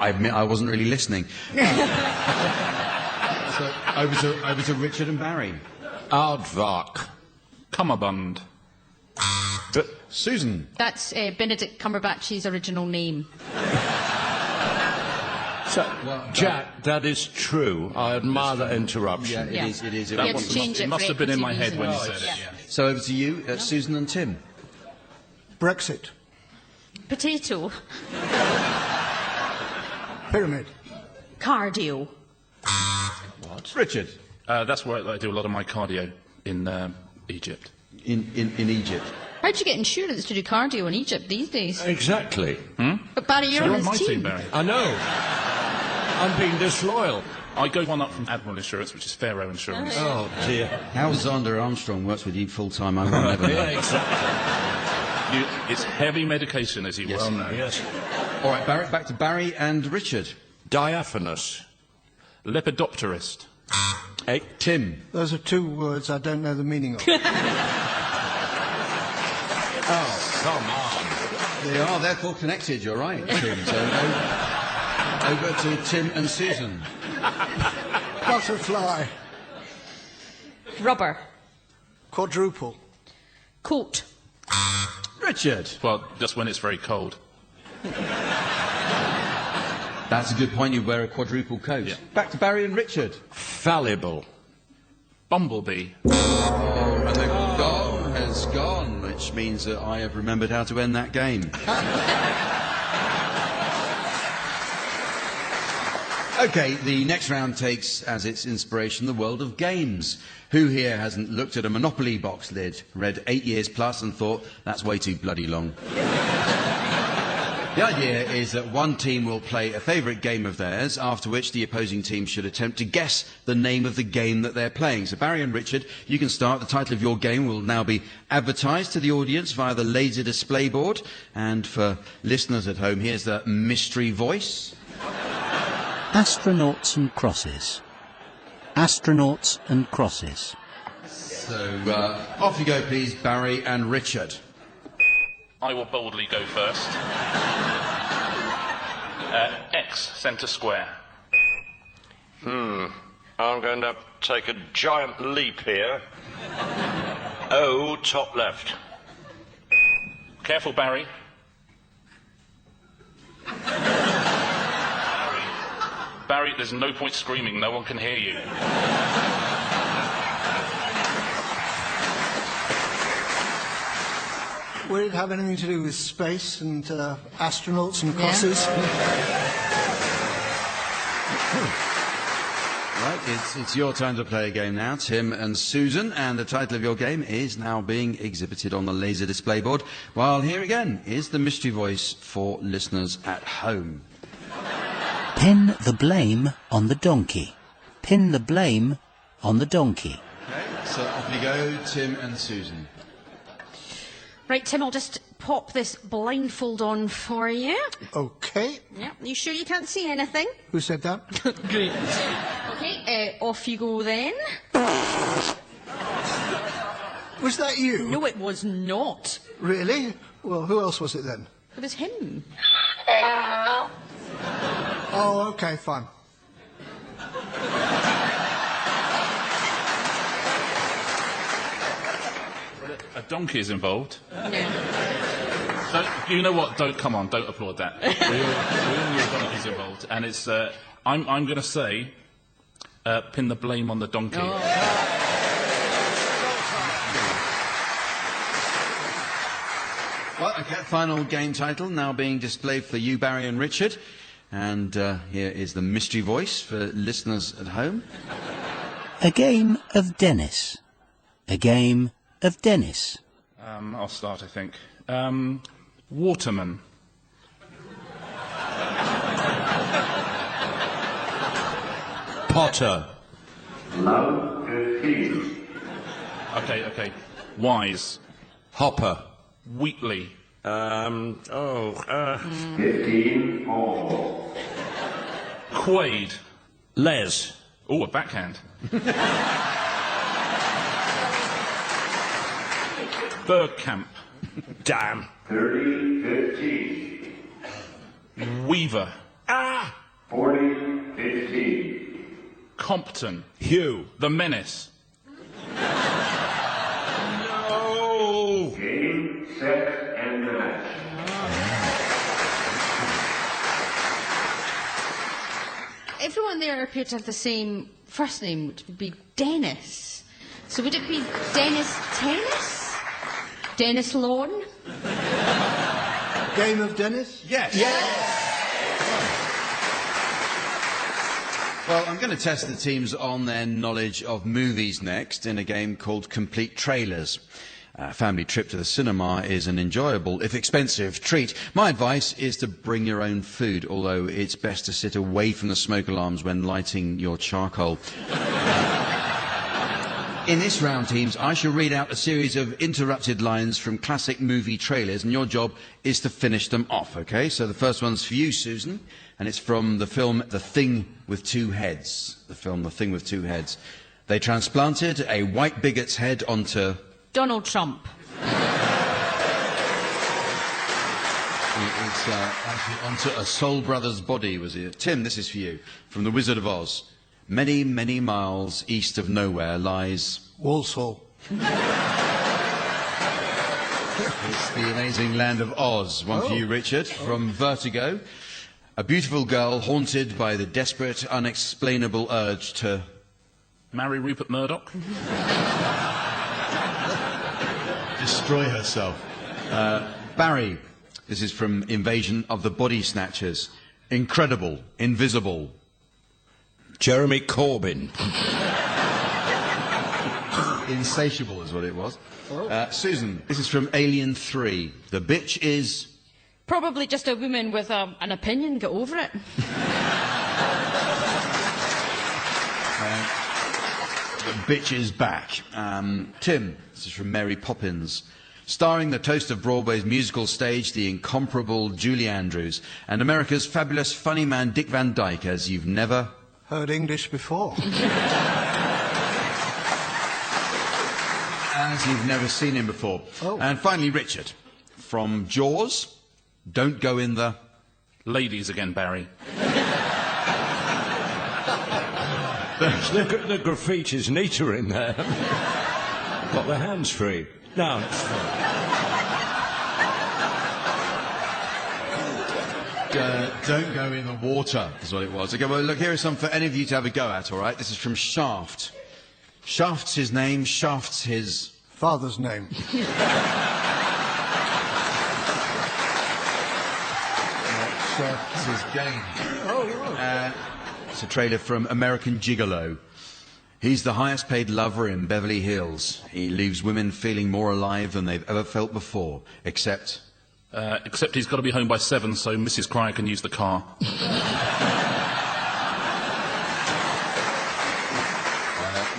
admit I wasn't really listening. So over to Richard and Barry. Aardvark. Cummerbund. Susan. That's Benedict Cumberbatch's original name. So, Jack, that is true. I admire that interruption. Yeah, it is. You had to change It must have been in my head when you said it. Yeah. Yeah. So over to you, Susan and Tim. Brexit. Potato. Pyramid. Cardio. Richard. That's where I do a lot of my cardio in Egypt. In Egypt. How'd you get insurance to do cardio in Egypt these days? Exactly. But Barry, you're You're on on my his team, team. Barry. I know. I'm being disloyal. I go one up from Admiral Insurance, which is Pharaoh Insurance. Oh, dear. How Xander Armstrong works with you full-time, I will never know. Yeah, exactly. It's heavy medication, as you well know. Yes. All right, Barry, back to Barry and Richard. Diaphanous. Lepidopterist. Hey, Tim. Those are two words I don't know the meaning of. oh, come on. They are therefore connected, you're right, Tim. So over to Tim and Susan. Butterfly. Rubber. Quadruple. Coat. Richard. Well, just when it's very cold. That's a good point, you wear a quadruple coat. Yeah. Back to Barry and Richard. Fallible. Bumblebee. Oh, and the goal has gone, which means that I have remembered how to end that game. Okay, the next round takes as its inspiration the world of games. Who here hasn't looked at a Monopoly box lid, read 8 years plus and thought, that's way too bloody long? The idea is that one team will play a favourite game of theirs, after which the opposing team should attempt to guess the name of the game that they're playing. So Barry and Richard, you can start. The title of your game will now be advertised to the audience via the laser display board. And for listeners at home, here's the mystery voice. Astronauts and crosses. Astronauts and crosses. So off you go, please, Barry and Richard. I will boldly go first. X, centre square. I'm going to take a giant leap here. O, top left. Careful, Barry. Barry, there's no point screaming. No one can hear you. Would it have anything to do with space and astronauts and crosses? Right, it's your turn to play a game now, Tim and Susan, and the title of your game is now being exhibited on the laser display board, while here again is the mystery voice for listeners at home. Pin the blame on the donkey. Pin the blame on the donkey. Okay, so off you go, Tim and Susan. Right, Tim, I'll just pop this blindfold on for you. Okay. Yeah, you sure you can't see anything? Who said that? Great. Okay, off you go then. Was that you? No, it was not. Really? Well, who else was it then? It was him. Oh, okay, fine. A donkey is involved. Yeah. You know what? Don't applaud that. we all know a donkey's involved, and it's. I'm going to say, pin the blame on the donkey. Well, okay, final game title now being displayed for you, Barry and Richard. And here is the mystery voice for listeners at home. A game of Dennis. A game of Dennis. I'll start, I think. Waterman. Potter. Love 15. Okay. Wise. Hopper. Wheatley. 15 all. Quaid. Les. Oh, a backhand. Bergkamp. Damn. 30-15. Weaver. 40-15. Compton. Hugh. The Menace. No. Game, set, and match. Everyone there appeared to have the same first name, which would be Dennis. So would it be Dennis Tennis? Dennis Lawn? Game of Dennis? Yes. Well, I'm going to test the teams on their knowledge of movies next in a game called Complete Trailers. A family trip to the cinema is an enjoyable, if expensive, treat. My advice is to bring your own food, although it's best to sit away from the smoke alarms when lighting your charcoal. In this round, teams, I shall read out a series of interrupted lines from classic movie trailers, and your job is to finish them off, OK? So the first one's for you, Susan, and it's from the film The Thing with Two Heads. The film The Thing with Two Heads. They transplanted a white bigot's head onto... Donald Trump. It's actually onto a Soul Brother's body, was it? Tim, this is for you. From The Wizard of Oz. Many, many miles east of nowhere lies... Walsall. It's the amazing land of Oz. One for you, Richard. From Vertigo. A beautiful girl haunted by the desperate, unexplainable urge to... Marry Rupert Murdoch? Destroy herself. Barry. This is from Invasion of the Body Snatchers. Incredible. Invisible. Jeremy Corbyn. Insatiable is what it was. Susan, this is from Alien 3. The bitch is... Probably just a woman with an opinion. Get over it. The bitch is back. Tim, this is from Mary Poppins. Starring the toast of Broadway's musical stage, the incomparable Julie Andrews, and America's fabulous funny man Dick Van Dyke, as you've never... Heard English before. As you've never seen him before. Oh. And finally, Richard, from Jaws, don't go in the... Ladies again, Barry. The graffiti's neater in there. Got the hands free. No, it's fine. Don't go in the water, is what it was. Okay, well, look, here is some for any of you to have a go at, all right? This is from Shaft. Shaft's his name, Shaft's his... Father's name. Shaft's his game. It's a trailer from American Gigolo. He's the highest paid lover in Beverly Hills. He leaves women feeling more alive than they've ever felt before, except... Except he's got to be home by 7, so Mrs. Cryer can use the car.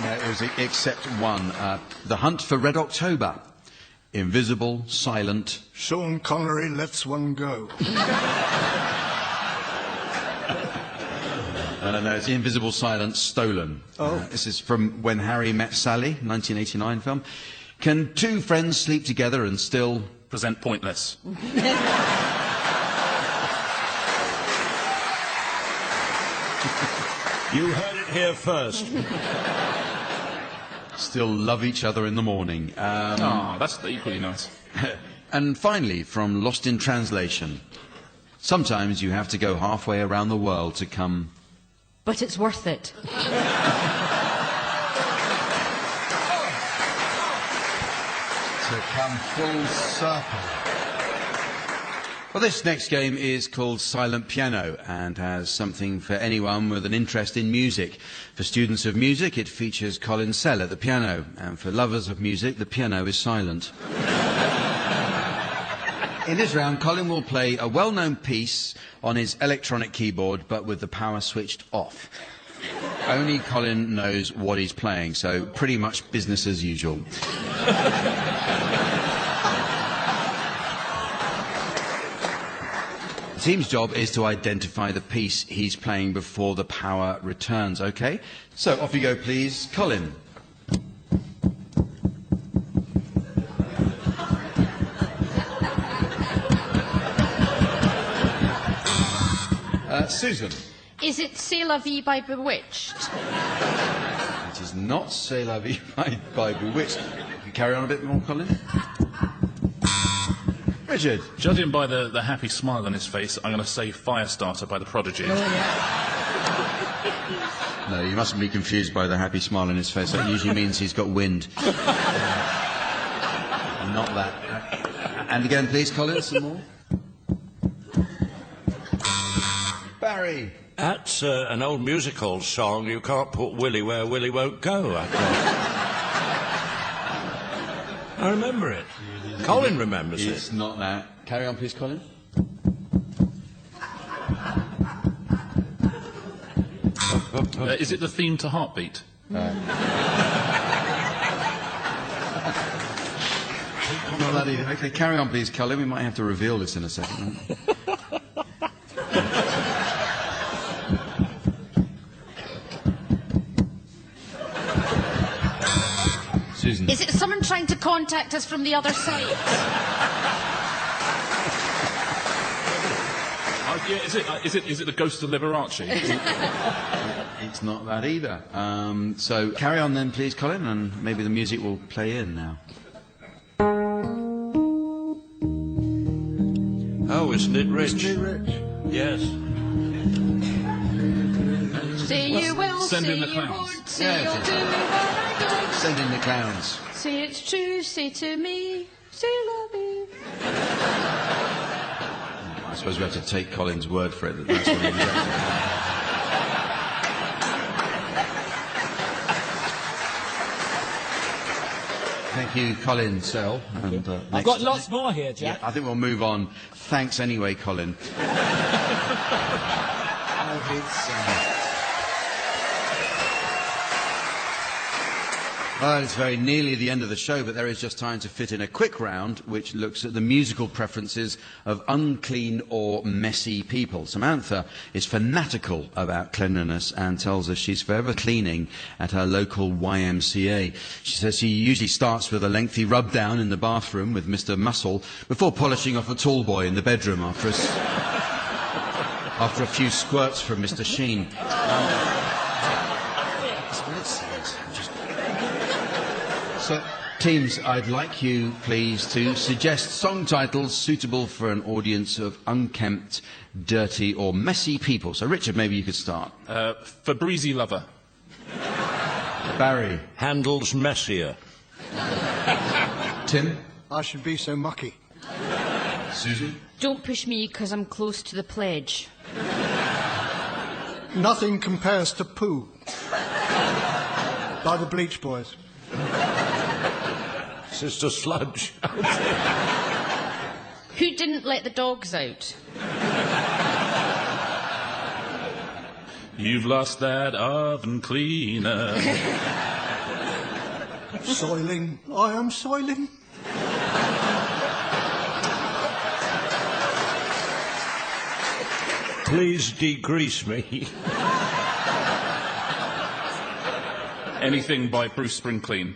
No, it was except one. The Hunt for Red October. Invisible, silent... Sean Connery lets one go. No, it's Invisible, Silent, Stolen. This is from When Harry Met Sally, 1989 film. Can two friends sleep together and still... Present pointless. You heard it here first. Still love each other in the morning. That's equally nice. And finally, from Lost in Translation. Sometimes you have to go halfway around the world to come... But it's worth it. To come full circle. Well, this next game is called Silent Piano and has something for anyone with an interest in music. For students of music, it features Colin Sell at the piano, and for lovers of music, the piano is silent. In this round, Colin will play a well-known piece on his electronic keyboard, but with the power switched off. Only Colin knows what he's playing, so pretty much business as usual. The team's job is to identify the piece he's playing before the power returns, OK? So off you go, please. Colin. Susan. Is it C'est la vie by Bewitched? It is not C'est la vie by Bewitched. You carry on a bit more, Colin. Richard. Judging by the happy smile on his face, I'm going to say Firestarter by the Prodigy. No, you mustn't be confused by the happy smile on his face. That usually means he's got wind. Not that. And again, please, Colin, some more. Barry. That's an old music hall song. You can't put Willie where Willie won't go, I thought. I remember it. Colin remembers it. It's not that. Carry on, please, Colin. Is it the theme to Heartbeat? Not that either. Okay, carry on, please, Colin. We might have to reveal this in a second. Susan. Is it someone trying to contact us from the other side? Yeah, is it the Ghost of Liberace? It's not that either. So carry on then, please, Colin, and maybe the music will play in now. Oh, isn't it rich? Isn't it rich? Yes. Say you will, Send say in the you clowns. won't, say Yeah, you'll it's- do what I don't. Send in the clowns. Say it's true, say to me, say love you. I suppose we have to take Colin's word for it that that's what he was actually. Thank you, Colin Sell. And, I've got lots more here, Jack. Yeah, I think we'll move on. Thanks anyway, Colin. Well, it's very nearly the end of the show, but there is just time to fit in a quick round which looks at the musical preferences of unclean or messy people. Samantha is fanatical about cleanliness and tells us she's forever cleaning at her local YMCA. She says she usually starts with a lengthy rub down in the bathroom with Mr. Muscle before polishing off a tall boy in the bedroom after a few squirts from Mr. Sheen. So, teams, I'd like you, please, to suggest song titles suitable for an audience of unkempt, dirty or messy people. So, Richard, maybe you could start. For Breezy Lover. Barry. Handel's Messier. Tim. I should be so mucky. Susan. Don't push me because I'm close to the pledge. Nothing compares to poo. By the Bleach Boys. Sister Sludge. Who didn't let the dogs out? You've lost that oven cleaner. Soiling. I am soiling. Please degrease me. Anything by Bruce Springsteen.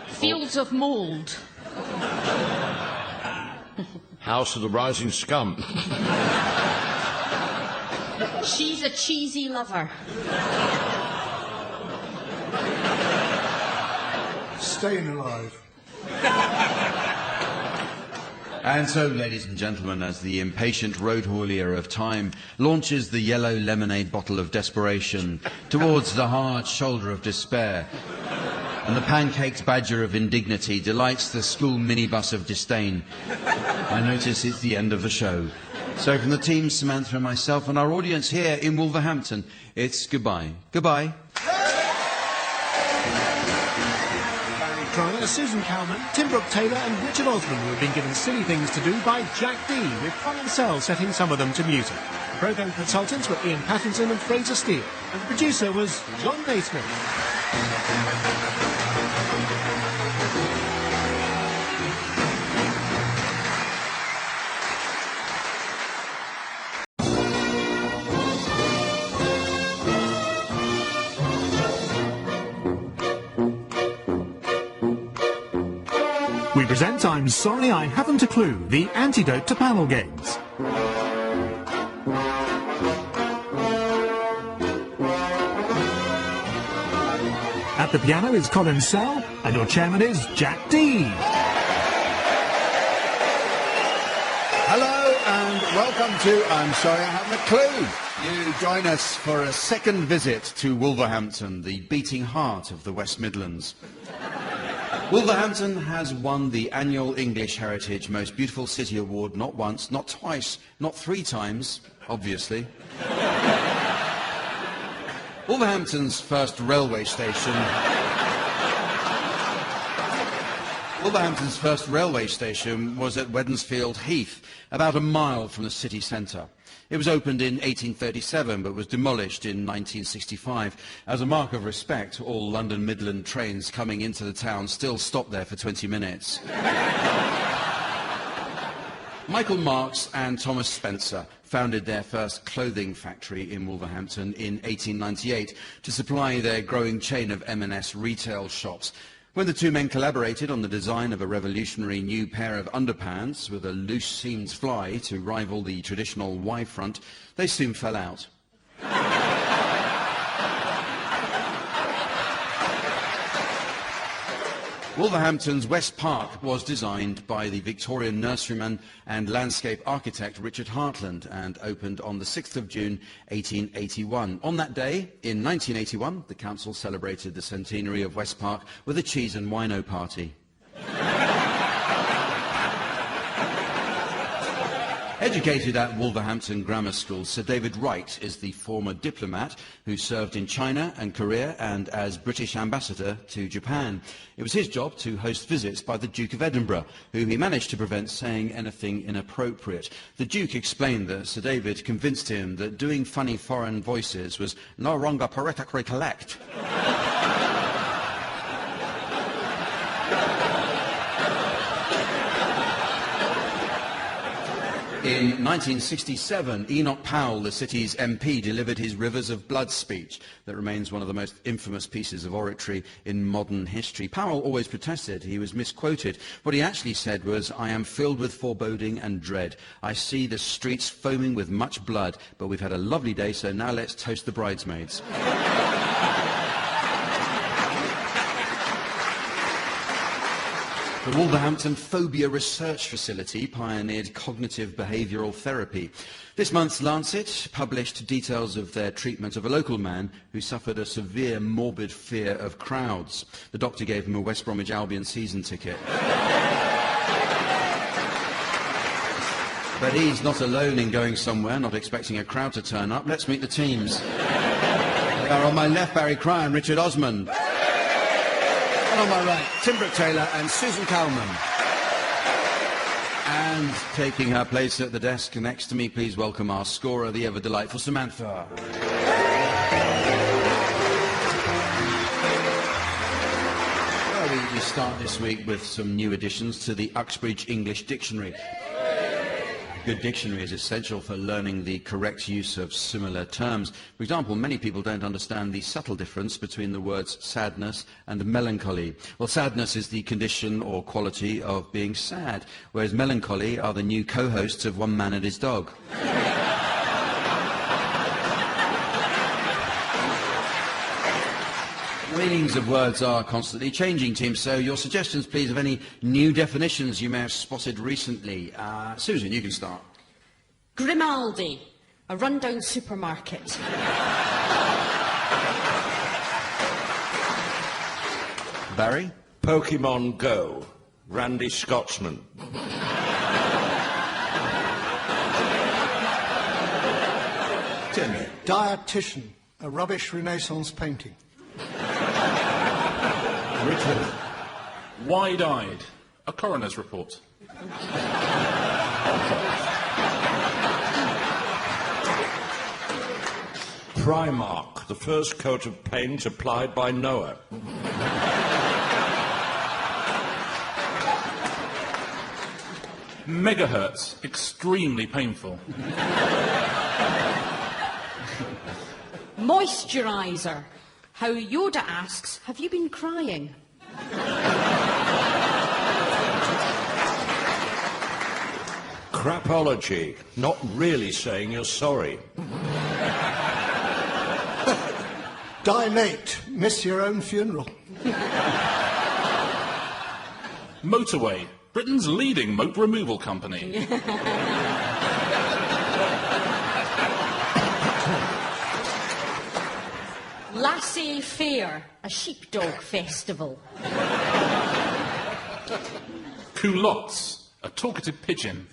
Fields of Mould. House of the Rising Scum. She's a cheesy lover. Staying alive. And so, ladies and gentlemen, as the impatient road haulier of time launches the yellow lemonade bottle of desperation towards the hard shoulder of despair, and the pancaked badger of indignity delights the school minibus of disdain, I notice it's the end of the show. So from the team, Samantha and myself, and our audience here in Wolverhampton, it's goodbye. Goodbye. Cryer, Susan Calman, Tim Brooke-Taylor and Richard Osman who have been given silly things to do by Jack D, with Colin Sell setting some of them to music. The programme consultants were Ian Pattinson and Fraser Steele, and the producer was John Naismith. We present I'm Sorry I Haven't a Clue, the antidote to panel games. At the piano is Colin Sell, and your chairman is Jack D. Hello and welcome to I'm Sorry I Haven't a Clue. You join us for a second visit to Wolverhampton, the beating heart of the West Midlands. Wolverhampton has won the annual English Heritage Most Beautiful City Award not once, not twice, not 3 times, obviously. Wolverhampton's first railway station... Wolverhampton's first railway station was at Wednesfield Heath, about a mile from the city centre. It was opened in 1837 but was demolished in 1965. As a mark of respect, all London Midland trains coming into the town still stop there for 20 minutes. Michael Marks and Thomas Spencer founded their first clothing factory in Wolverhampton in 1898 to supply their growing chain of M&S retail shops. When the two men collaborated on the design of a revolutionary new pair of underpants with a loose-seamed fly to rival the traditional Y-front, they soon fell out. Wolverhampton's West Park was designed by the Victorian nurseryman and landscape architect Richard Hartland and opened on the 6th of June 1881. On that day, in 1981, the council celebrated the centenary of West Park with a cheese and wino party. Educated at Wolverhampton Grammar School, Sir David Wright is the former diplomat who served in China and Korea and as British ambassador to Japan. It was his job to host visits by the Duke of Edinburgh, who he managed to prevent saying anything inappropriate. The Duke explained that Sir David convinced him that doing funny foreign voices was no longer politically correct. In 1967, Enoch Powell, the city's MP, delivered his Rivers of Blood speech that remains one of the most infamous pieces of oratory in modern history. Powell always protested he was misquoted. What he actually said was, "I am filled with foreboding and dread. I see the streets foaming with much blood, but we've had a lovely day, so now let's toast the bridesmaids." The Wolverhampton Phobia Research Facility pioneered cognitive behavioural therapy. This month's Lancet published details of their treatment of a local man who suffered a severe morbid fear of crowds. The doctor gave him a West Bromwich Albion season ticket. But he's not alone in going somewhere, not expecting a crowd to turn up. Let's meet the teams. They are on my left, Barry Cry and Richard Osman. And on my right, Brooke-Taylor and Susan Calman. And taking her place at the desk next to me, please welcome our scorer, the ever-delightful Samantha. Well, we start this week with some new additions to the Uxbridge English Dictionary. A good dictionary is essential for learning the correct use of similar terms. For example, many people don't understand the subtle difference between the words sadness and melancholy. Well, sadness is the condition or quality of being sad, whereas melancholy are the new co-hosts of One Man and His Dog. The meanings of words are constantly changing, team, so your suggestions, please, of any new definitions you may have spotted recently. Susan, you can start. Grimaldi, a rundown supermarket. Barry? Pokemon Go, Randy Scotsman. Tim? Dietitian, a rubbish Renaissance painting. Richard? Wide-eyed, a coroner's report. Primark, the first coat of paint applied by Noah. Megahertz, extremely painful. Moisturiser. How Yoda asks, have you been crying? Crapology, not really saying you're sorry. Dilate, miss your own funeral. Motorway, Britain's leading moat removal company. Laissez-faire, a sheepdog festival. Culottes, a talkative pigeon.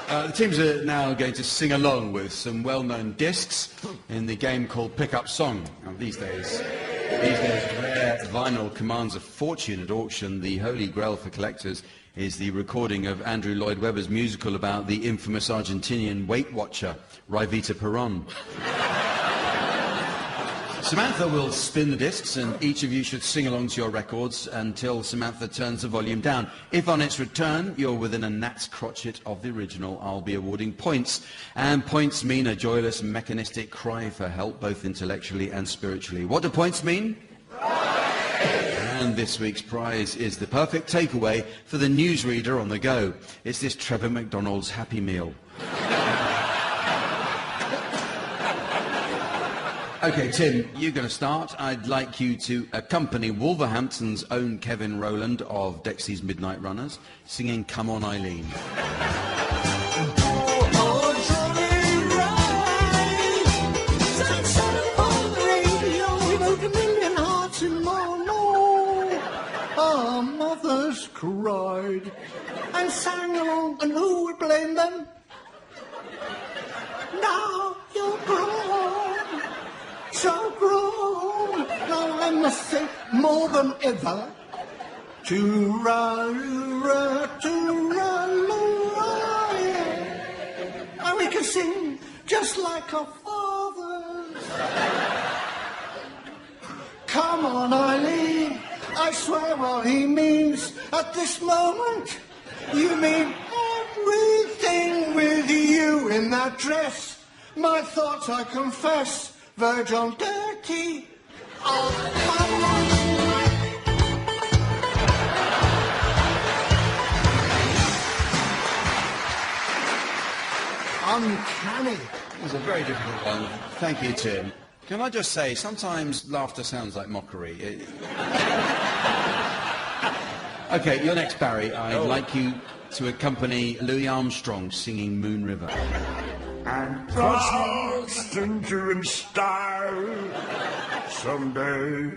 The teams are now going to sing along with some well-known discs in the game called Pick Up Song. Now, these days, rare vinyl commands a fortune at auction. The holy grail for collectors is the recording of Andrew Lloyd Webber's musical about the infamous Argentinian Weight Watcher, Rivita Perón. Samantha will spin the discs, and each of you should sing along to your records until Samantha turns the volume down. If on its return you're within a gnat's crotchet of the original, I'll be awarding points. And points mean a joyless, mechanistic cry for help, both intellectually and spiritually. What do points mean? And this week's prize is the perfect takeaway for the newsreader on the go. It's this Trevor McDonald's Happy Meal. OK, Tim, you're going to start. I'd like you to accompany Wolverhampton's own Kevin Rowland of Dexy's Midnight Runners, singing Come On Eileen. Our mothers cried and sang along, and who would blame them? Now you're grown, so grown. Now I must say more than ever. To-ra-ra, and we can sing just like our fathers. Come on, Eileen. I swear what he means at this moment. You mean everything with you in that dress. My thoughts, I confess, verge on dirty. Oh, uncanny. It was a very difficult one. Thank you, Tim. Can I just say, sometimes laughter sounds like mockery. OK, you're next, Barry. I'd like you to accompany Louis Armstrong singing Moon River. And crossed into in style someday.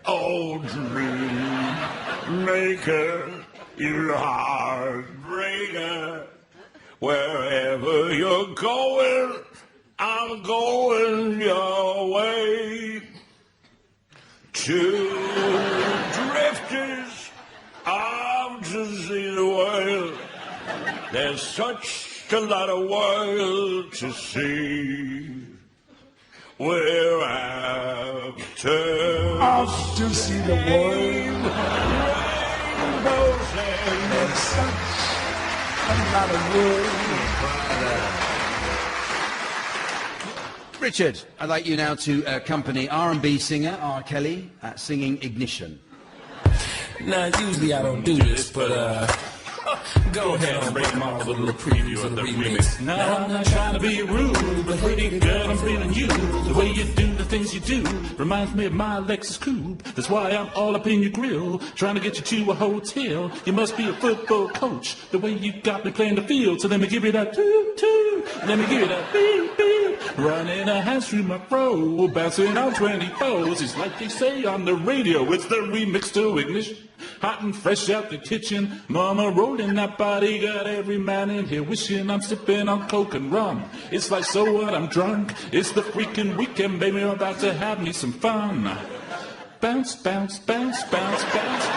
Oh, dream maker, you heartbreaker, wherever you're going, I'm going your way. Two drifters out to see the world. There's such a lot of world to see. We're after off to see the world. Rainbows and There's such a lot of world. Richard, I'd like you now to accompany R&B singer R. Kelly singing Ignition. Now, usually I don't do this, but go ahead and break them off with a little preview of the remix. Now, I'm not trying to be rude, but hey, girl, I'm feeling you. The way you do the things you do reminds me of my Lexus coupe. That's why I'm all up in your grill, trying to get you to a hotel. You must be a football coach, the way you got me playing the field. So let me give you that toot-toot, let me give you that beep-beep. Running a hands through my fro, bouncing on 24s. It's like they say on the radio, it's the remix to Ignition. Hot and fresh out the kitchen, mama rolling that body, got every man in here wishing I'm sipping on coke and rum. It's like, so what, I'm drunk, it's the freaking weekend, baby, I'm about to have me some fun. Bounce, bounce, bounce, bounce, bounce, bounce,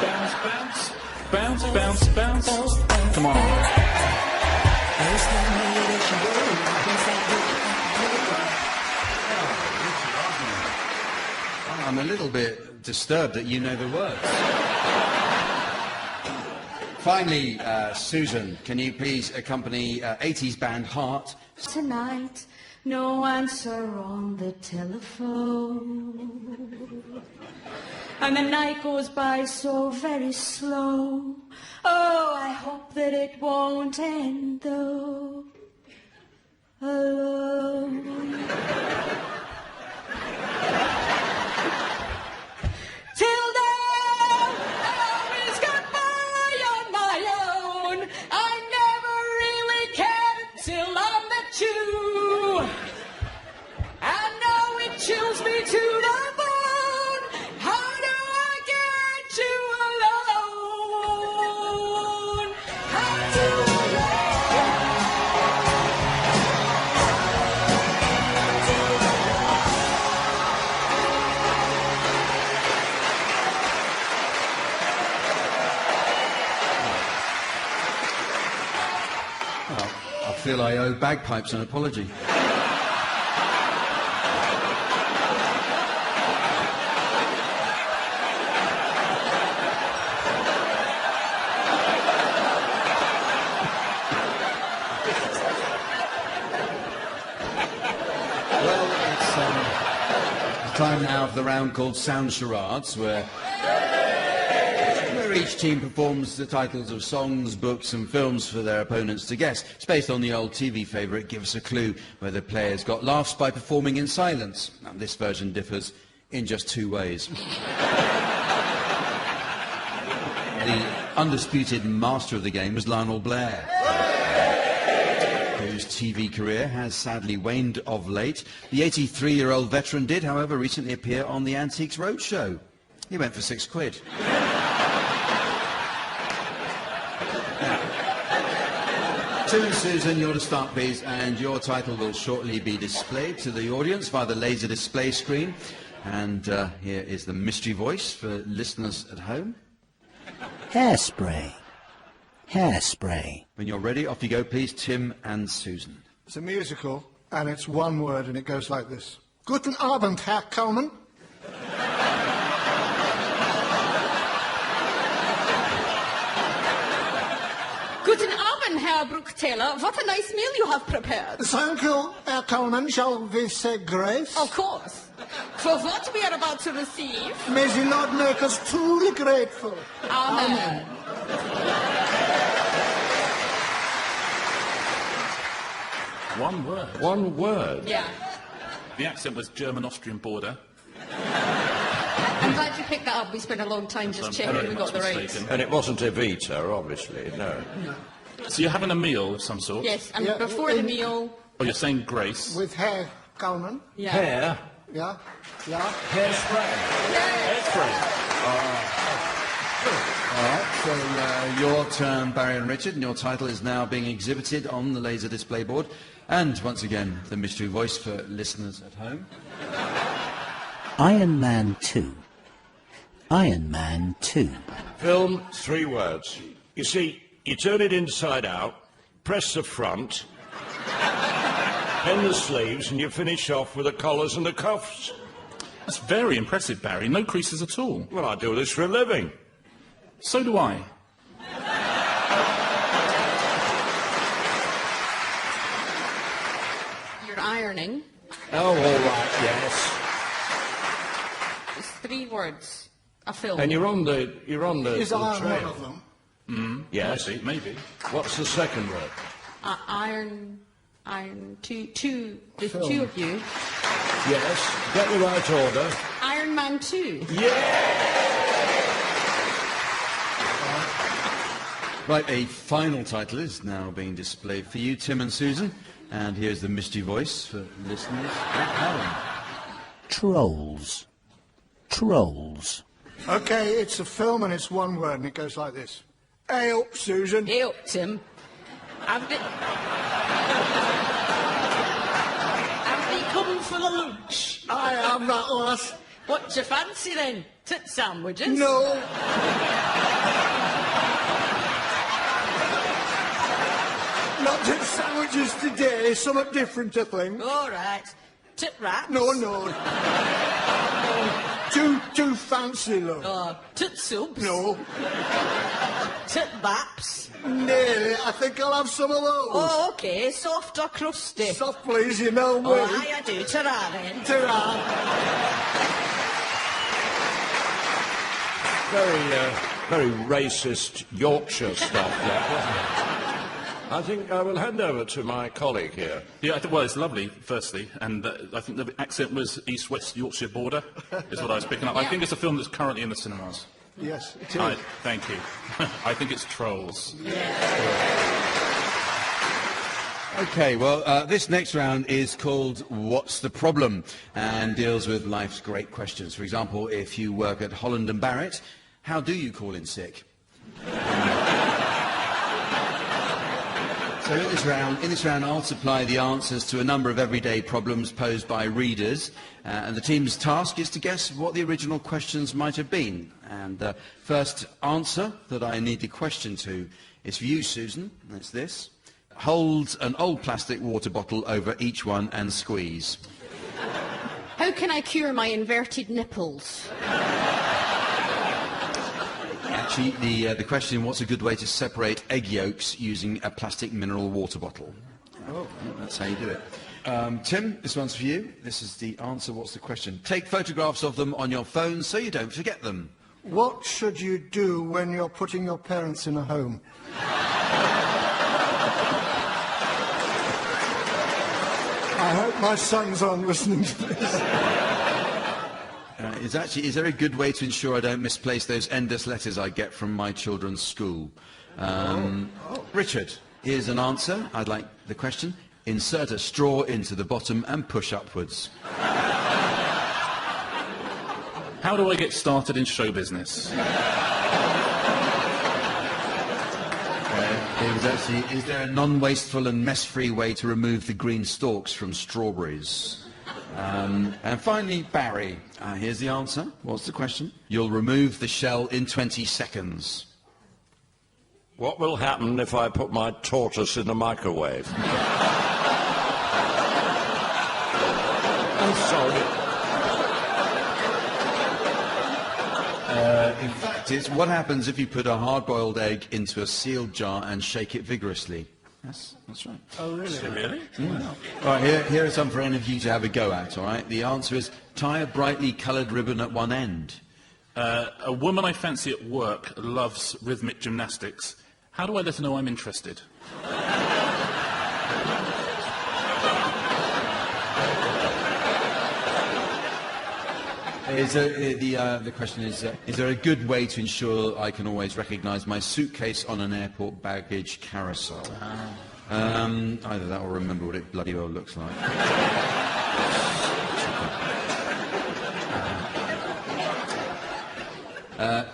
bounce, bounce, bounce, bounce, come on. I'm a little bit disturbed that you know the words. Finally, Susan, can you please accompany 80s band Heart? Tonight, no answer on the telephone. And the night goes by so very slow. Oh, I hope that it won't end though. Alone. Till then, I always got by on my own. I never really cared till I met you. feel I owe bagpipes an apology. Time now for the round called Sound Charades, where each team performs the titles of songs, books and films for their opponents to guess. It's based on the old TV favourite Give Us a Clue, where the players got laughs by performing in silence. Now, this version differs in just two ways. The undisputed master of the game was Lionel Blair, whose TV career has sadly waned of late. The 83-year-old veteran did, however, recently appear on the Antiques Roadshow. He went for £6. Tim and Susan, you're to start, please, and your title will shortly be displayed to the audience via the laser display screen. And here is the mystery voice for listeners at home. Hairspray. Hairspray. When you're ready, off you go, please, Tim and Susan. It's a musical, and it's one word, and it goes like this. Guten Abend, Herr Calman. Guten Abend, Herr Brooke-Taylor. What a nice meal you have prepared. Thank you, Herr Calman. Shall we say grace? Of course. For what we are about to receive... May the Lord make us truly grateful. Amen. One word. One word? Yeah. The accent was German-Austrian border. I'm glad you picked that up. We spent a long time just checking we got the right. And it wasn't Evita, obviously, no. So you're having a meal of some sort? Yes, and before the meal... Oh, you're saying grace? With Herr Calman. Yeah. Hair? Yeah. Yeah. Hairspray. All right, so your turn, Barry and Richard, and your title is now being exhibited on the laser display board. And once again, the mystery voice for listeners at home. Iron Man 2. Iron Man 2. Film, 3 words. You see, you turn it inside out, press the front, pen the sleeves, and you finish off with the collars and the cuffs. That's very impressive, Barry. No creases at all. Well, I do this for a living. So do I. You're ironing. Oh, all right, yes. It's 3 words. A film. And you're on the Is the iron trail. one of them? Yes. Maybe. What's the second word? Iron, two, there's 2 of you. Yes. Get the right order. Iron Man 2. Right, a final title is now being displayed for you, Tim and Susan. And here's the mystery voice for listeners at home. Trolls. Trolls. Okay, it's a film, and it's one word, and it goes like this. Hey up, Susan. Hey up, Tim. Have they come for the lunch? I am that lass. What do you fancy then? Tit sandwiches? No. Not just sandwiches today, something different, I think. All right. Tit wraps? No. Too fancy, love. Oh, tit soups? No. Tit baps? Nearly. I think I'll have some of those. Oh, OK. Soft or crusty? Soft, please, you know me. Oh, I do. Ta-ra, then. Ta-ra. Very racist Yorkshire stuff, that, wasn't it? I think I will hand over to my colleague here. Yeah, well, it's lovely, firstly, and I think the accent was East-West Yorkshire border, is what I was picking up. I think it's a film that's currently in the cinemas. Yes, it is. Thank you. I think it's Trolls. Okay, well, this next round is called What's the Problem? And deals with life's great questions. For example, if you work at Holland and Barrett, how do you call in sick? So in this round, I'll supply the answers to a number of everyday problems posed by readers, and the team's task is to guess what the original questions might have been. And the first answer that I need the question to is for you, Susan. That's this. hold an old plastic water bottle over each one and squeeze. How can I cure my inverted nipples? Actually, the question, what's a good way to separate egg yolks using a plastic mineral water bottle? Oh, that's how you do it. Tim, this one's for you. This is the answer. What's the question? Take photographs of them on your phone so you don't forget them. What should you do when you're putting your parents in a home? I hope my sons aren't listening to this. Is there a good way to ensure I don't misplace those endless letters I get from my children's school? Richard, here's an answer. I'd like the question. Insert a straw into the bottom and push upwards. How do I get started in show business? Is there a non-wasteful and mess-free way to remove the green stalks from strawberries? And finally, Barry, here's the answer. What's the question? You'll remove the shell in 20 seconds. What will happen if I put my tortoise in the microwave? I'm sorry. In fact, it's what happens if you put a hard-boiled egg into a sealed jar and shake it vigorously. Yes, that's right. Oh, really? Really? Yeah. All right, here are some for any of you to have a go at, all right? The answer is tie a brightly coloured ribbon at one end. A woman I fancy at work loves rhythmic gymnastics. How do I let her know I'm interested? The question is there a good way to ensure I can always recognise my suitcase on an airport baggage carousel? Either that or remember what it bloody well looks like.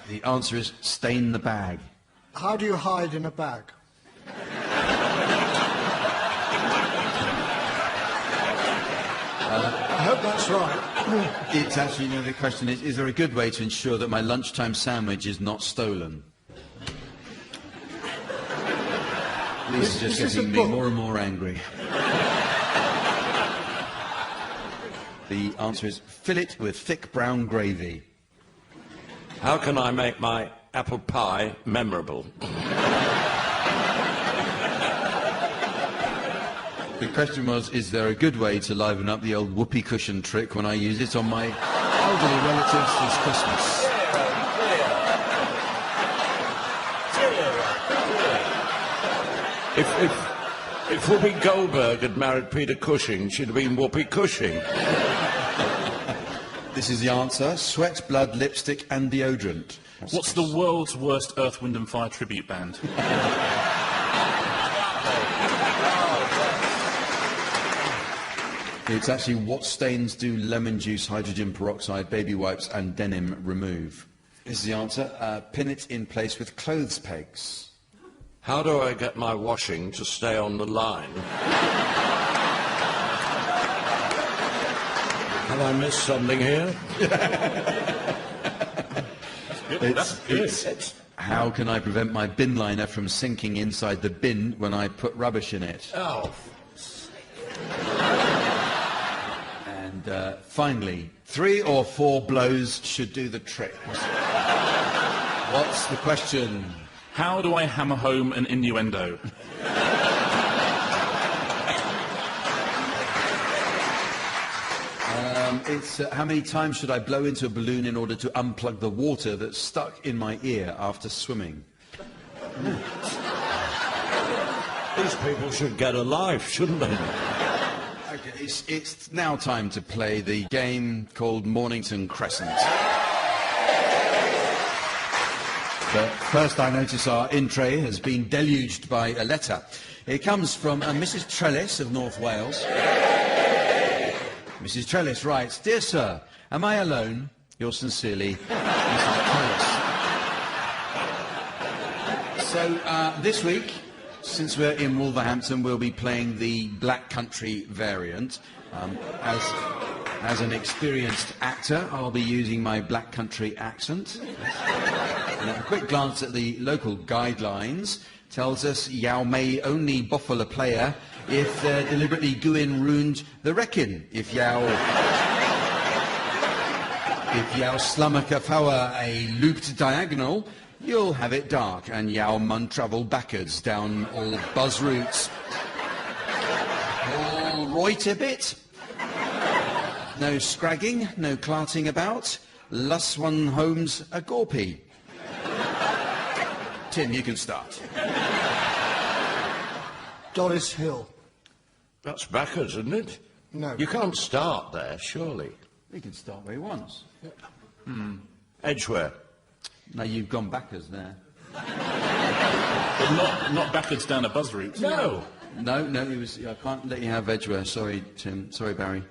The answer is stain the bag. How do you hide in a bag? I hope that's right. It's actually, the question is there a good way to ensure that my lunchtime sandwich is not stolen? This is just getting me more and more angry. The answer is fill it with thick brown gravy. How can I make my apple pie memorable? The question was, is there a good way to liven up the old whoopee cushion trick when I use it on my elderly relatives this Christmas? If Whoopi Goldberg had married Peter Cushing, she'd have been Whoopi Cushing. This is the answer. Sweat, blood, lipstick and deodorant. What's the world's worst Earth, Wind and Fire tribute band? It's actually what stains do lemon juice, hydrogen peroxide, baby wipes and denim remove? This is the answer. Pin it in place with clothes pegs. How do I get my washing to stay on the line? Have I missed something here? It's how can I prevent my bin liner from sinking inside the bin when I put rubbish in it? Oh. And finally, 3 or 4 blows should do the trick. What's the question? How do I hammer home an innuendo? It's how many times should I blow into a balloon in order to unplug the water that's stuck in my ear after swimming? These people should get a life, shouldn't they? Okay, it's now time to play the game called Mornington Crescent. But first I notice our in-tray has been deluged by a letter. It comes from Mrs. Trellis of North Wales. Mrs. Trellis writes, "Dear Sir, am I alone? Yours sincerely, Mrs. Trellis." So this week, since we're in Wolverhampton, we'll be playing the Black Country variant. As an experienced actor, I'll be using my Black Country accent. And a quick glance at the local guidelines tells us Yao may only boffle a player if deliberately Guin ruined the wrecking. If Yao slummock a power a looped diagonal, you'll have it dark, and Yao mun travel backwards down all buzz routes. All right a bit. No scragging, no clarting about. Lus one home's a gorpy. Tim, you can start. Dollis Hill. That's backwards, isn't it? No. You can't start there, surely. He can start where he wants. Edgware. No, you've gone backwards there. But not backwards down a buzz route. No. No, it was. I can't let you have Edgware. Sorry, Tim. Sorry, Barry.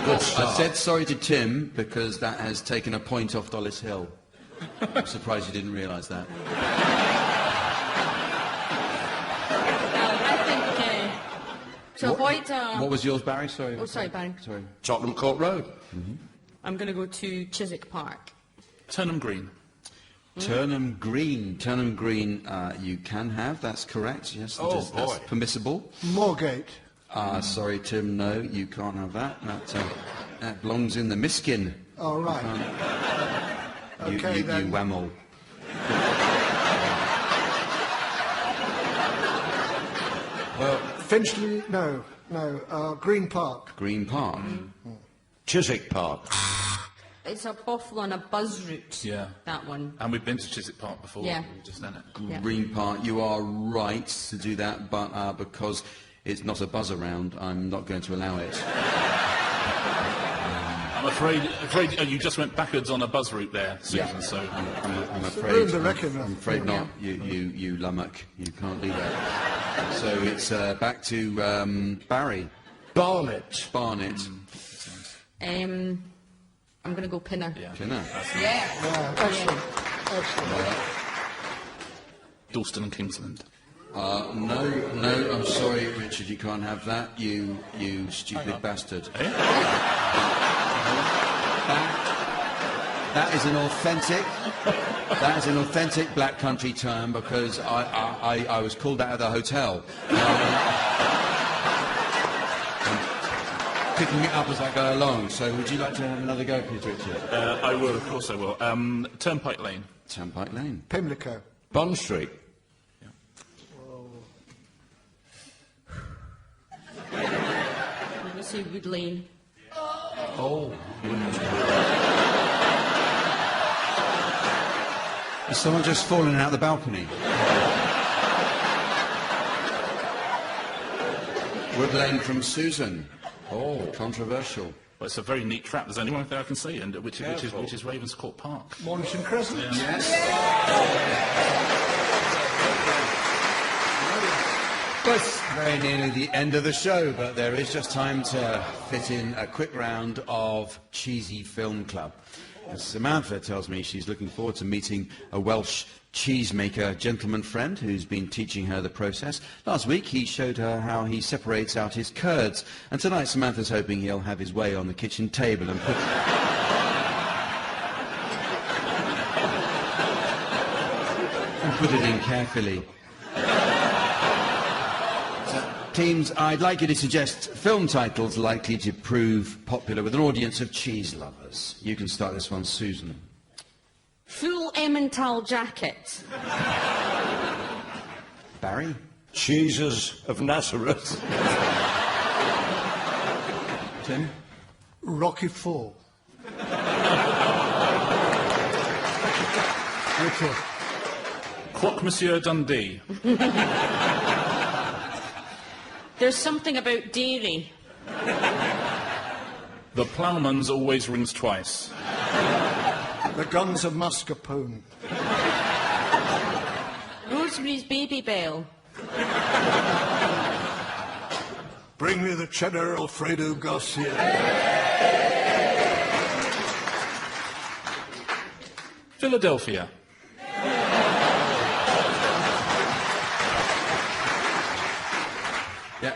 Good start. I said sorry to Tim because that has taken a point off Dollis Hill. I'm surprised you didn't realise that. I think to avoid... What was yours, Barry? Sorry. Oh, sorry, Barry. Sorry. Tottenham Court Road. I'm going to go to Chiswick Park. Turnham Green. Turnham Green. Turnham Green, you can have. That's correct. Yes, that's permissible. Moorgate. Sorry, Tim. No, you can't have that. That belongs in the miskin. Oh, right. Okay, then. You whammo. Finchley, no, Green Park. Green Park. Chiswick Park. It's a boffle on a buzz route. Yeah. That one. And we've been to Chiswick Park before. Yeah. We've just done it. Yeah. Green Park, you are right to do that, but because it's not a buzz around, I'm not going to allow it. I'm afraid you just went backwards on a buzz route there, Susan, so... I'm afraid... Ruined the reckon. I'm afraid not. You lummock. You can't do that. So it's back to Barry. Barnet. I'm going to go Pinner. Yeah. Pinner. Excellent. Dalston and Kingsland. No, I'm sorry, Richard, you can't have that, you stupid bastard. That is an authentic black country term because I was called out of the hotel. I'm picking it up as I go along, so would you like to have another go, please, Richard? I will, of course I will. Turnpike Lane. Turnpike Lane. Pimlico. Bond Street. I'm going to say Wood Lane. Oh. Is someone just fallen out the balcony? Wood Lane from Susan. Oh, controversial. Well, it's a very neat trap. There's only one thing I can say, and which is Ravenscourt Park. Mornington Crescent. Yes. Well, it's very nearly the end of the show, but there is just time to fit in a quick round of Cheesy Film Club. Samantha tells me she's looking forward to meeting a Welsh cheesemaker gentleman friend who's been teaching her the process. Last week he showed her how he separates out his curds, and tonight Samantha's hoping he'll have his way on the kitchen table and put it in carefully. Teams, I'd like you to suggest film titles likely to prove popular with an audience of cheese lovers. You can start this one, Susan. Full Emmental Jacket. Barry? Jesus of Nazareth. Tim? Rocky Fall. Richard? Croque Monsieur Dundee. There's something about dairy. The Ploughman's always rings twice. The Guns of Mascarpone. Rosemary's Baby Bell. Bring me the cheddar, Alfredo Garcia. Philadelphia. Yeah.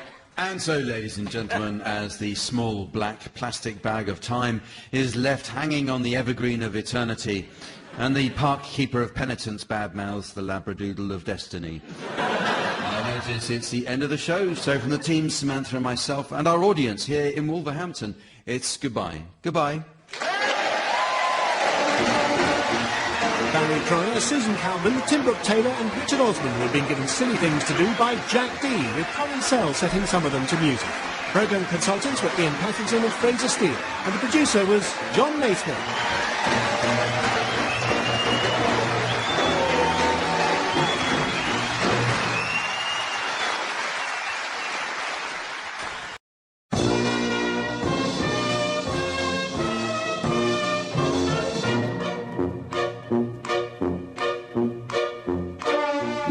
And so, ladies and gentlemen, as the small black plastic bag of time is left hanging on the evergreen of eternity, and the park keeper of penitence badmouths the labradoodle of destiny, I notice it's the end of the show. So from the team, Samantha and myself, and our audience here in Wolverhampton, it's goodbye. Goodbye. Barry Cryer, Susan Calman, Tim Brooke-Taylor and Richard Osman have been given silly things to do by Jack D, with Colin Sell setting some of them to music. Programme consultants were Ian Patterson and Fraser Steele, and the producer was John Naismith.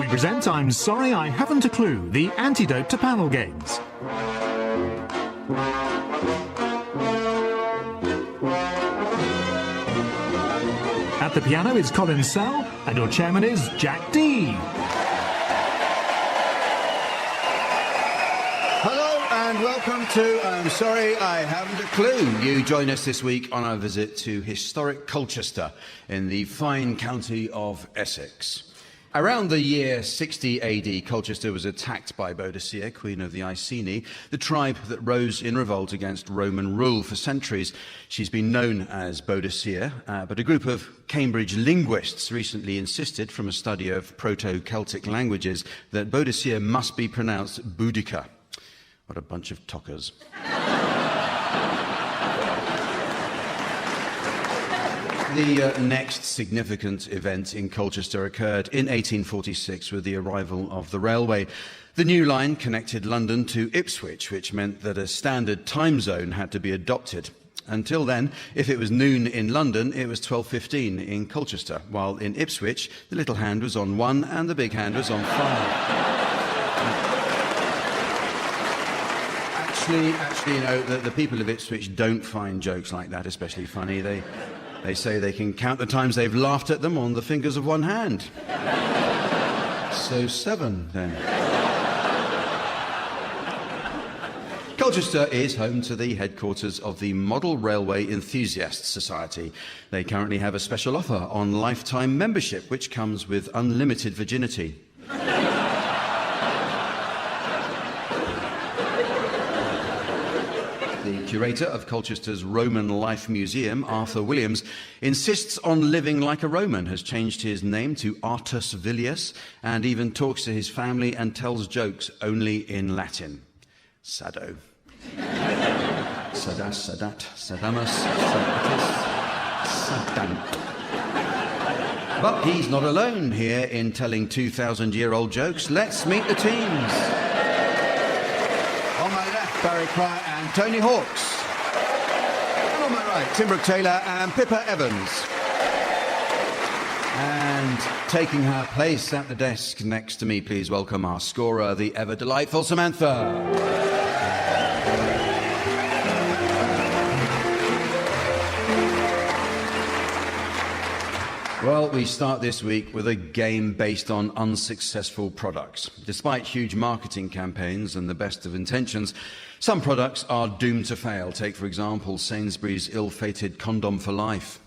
Present I'm Sorry I Haven't a Clue, the antidote to panel games. At the piano is Colin Sell, and your chairman is Jack D. Hello and welcome to I'm Sorry I Haven't a Clue. You join us this week on our visit to historic Colchester in the fine county of Essex. Around the year 60 AD, Colchester was attacked by Boadicea, queen of the Iceni, the tribe that rose in revolt against Roman rule for centuries. She's been known as Boadicea, but a group of Cambridge linguists recently insisted, from a study of Proto-Celtic languages, that Boadicea must be pronounced Boudica. What a bunch of tockers. The next significant event in Colchester occurred in 1846 with the arrival of the railway. The new line connected London to Ipswich, which meant that a standard time zone had to be adopted. Until then, if it was noon in London, it was 12:15 in Colchester, while in Ipswich, the little hand was on 1 and the big hand was on 5. Actually, you know, the people of Ipswich don't find jokes like that especially funny. They say they can count the times they've laughed at them on the fingers of one hand. So 7, then. Colchester is home to the headquarters of the Model Railway Enthusiasts Society. They currently have a special offer on lifetime membership, which comes with unlimited virginity. The curator of Colchester's Roman Life Museum, Arthur Williams, insists on living like a Roman, has changed his name to Artus Villius, and even talks to his family and tells jokes only in Latin. Sado. Sadas, Sadat, Sadamus, Sadatis, Sadant. But he's not alone here in telling 2,000-year-old jokes. Let's meet the teams. On my left, Barry Cryer and Tony Hawks. And on my right, Tim Brooke-Taylor and Pippa Evans. And taking her place at the desk next to me, please welcome our scorer, the ever-delightful Samantha. Well, we start this week with a game based on unsuccessful products. Despite huge marketing campaigns and the best of intentions, some products are doomed to fail. Take, for example, Sainsbury's ill-fated condom for life.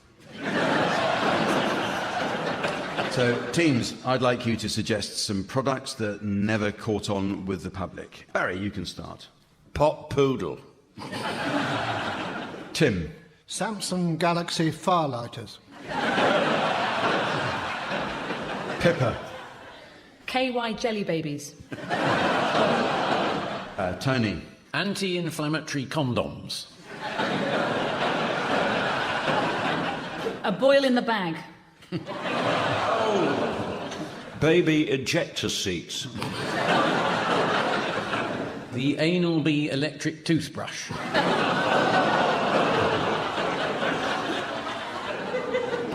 So, teams, I'd like you to suggest some products that never caught on with the public. Barry, you can start. Pot poodle. Tim. Samsung Galaxy Firelighters. Pippa. KY Jelly Babies. Tony. Anti-inflammatory condoms. A boil in the bag. Baby ejector seats. The Anal Bee electric toothbrush.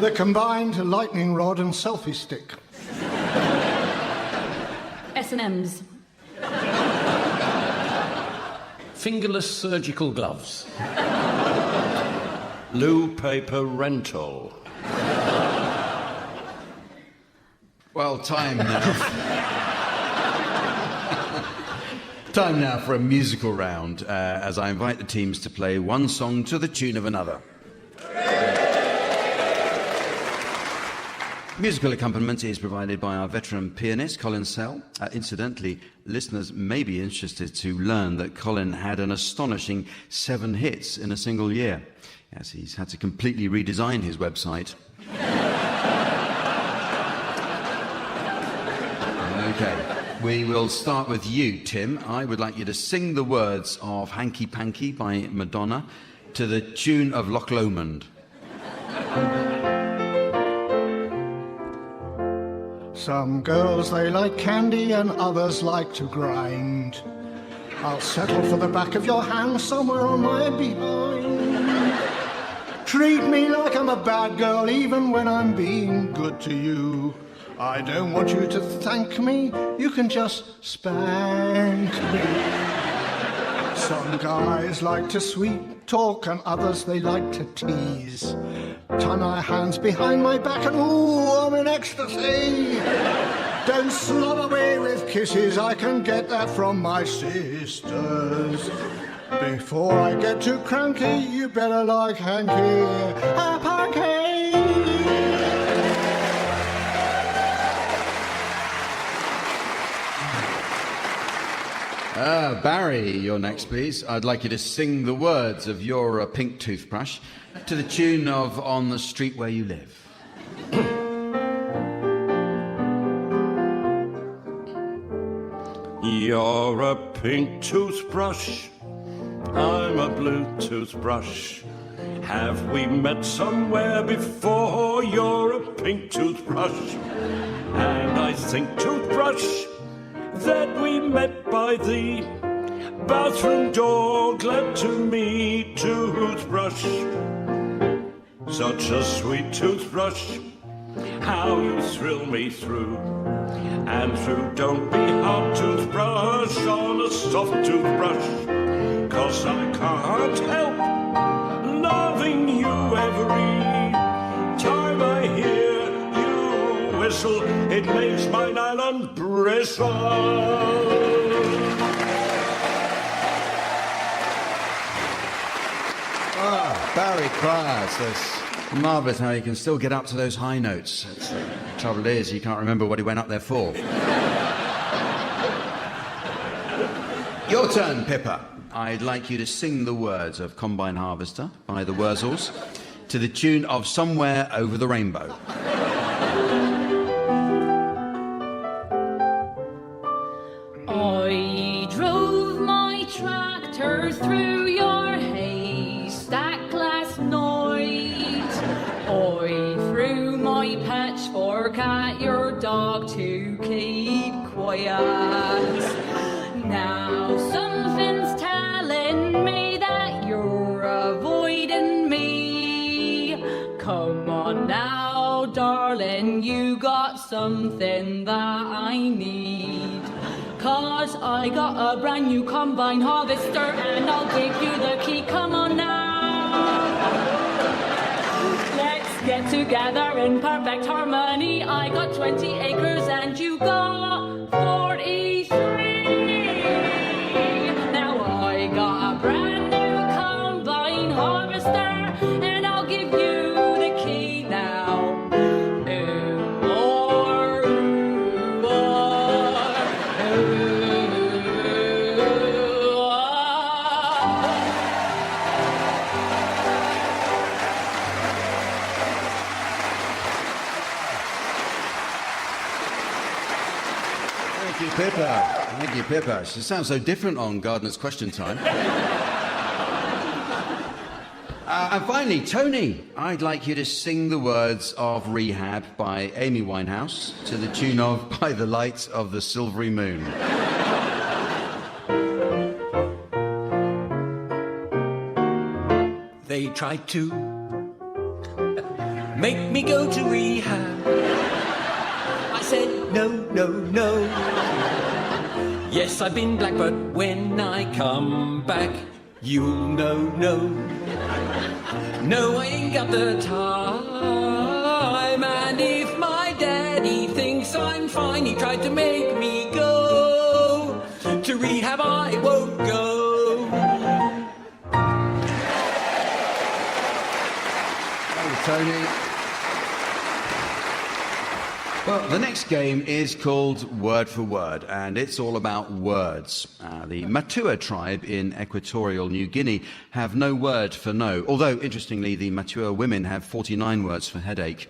The combined lightning rod and selfie stick. S&M's. Fingerless surgical gloves. Loo paper rental. Well, time now. Time now for a musical round, as I invite the teams to play one song to the tune of another. Musical accompaniment is provided by our veteran pianist, Colin Sell. Incidentally, listeners may be interested to learn that Colin had an astonishing 7 hits in a single year. Yes, he's had to completely redesign his website. Okay, we will start with you, Tim. I would like you to sing the words of Hanky Panky by Madonna to the tune of Loch Lomond. Some girls, they like candy and others like to grind. I'll settle for the back of your hand somewhere on my behind. Treat me like I'm a bad girl even when I'm being good to you. I don't want you to thank me, you can just spank me. Some guys like to sweet talk and others they like to tease. Tie my hands behind my back and ooh, I'm in ecstasy. Don't slob away with kisses, I can get that from my sisters. Before I get too cranky, you better like Hanky a Panky. Barry, you're next, please. I'd like you to sing the words of your pink toothbrush to the tune of On the Street Where You Live. You're a pink toothbrush, I'm a blue toothbrush. Have we met somewhere before? You're a pink toothbrush, and I think toothbrush that we met by the bathroom door. Glad to meet toothbrush, such a sweet toothbrush. How you thrill me through and through. Don't be hard toothbrush on a soft toothbrush, 'cause I can't help loving you every time I hear you whistle. It makes my nylon bristle. Barry Cries, that's marvellous how he can still get up to those high notes. The trouble is, you can't remember what he went up there for. Your turn, Pippa. I'd like you to sing the words of Combine Harvester by the Wurzels to the tune of Somewhere Over the Rainbow. I drove my tractor through your haystack last night. I threw my pitchfork at your dog to keep quiet. Now something's telling me that you're avoiding me. Come on now, darling, you got something that I need. 'Cause I got a brand new combine harvester and I'll give you the key. Come on now. Let's get together in perfect harmony. I got 20 acres and you got 43. Now I got a brand new combine harvester and I'll give you the key now. Pippa. Thank you, Pippa. She sounds so different on Gardener's Question Time. And finally, Tony, I'd like you to sing the words of Rehab by Amy Winehouse to the tune of By the Light of the Silvery Moon. They tried to make me go to rehab. I said no, no, no. Yes, I've been black, but when I come back, you'll know, no. No, I ain't got the time. And if my daddy thinks I'm fine, he tried to make me go to to rehab I won't go. Thank you, Tony. Well, the next game is called Word for Word, and it's all about words. The Matua tribe in Equatorial New Guinea have no word for no, although, interestingly, the Matua women have 49 words for headache.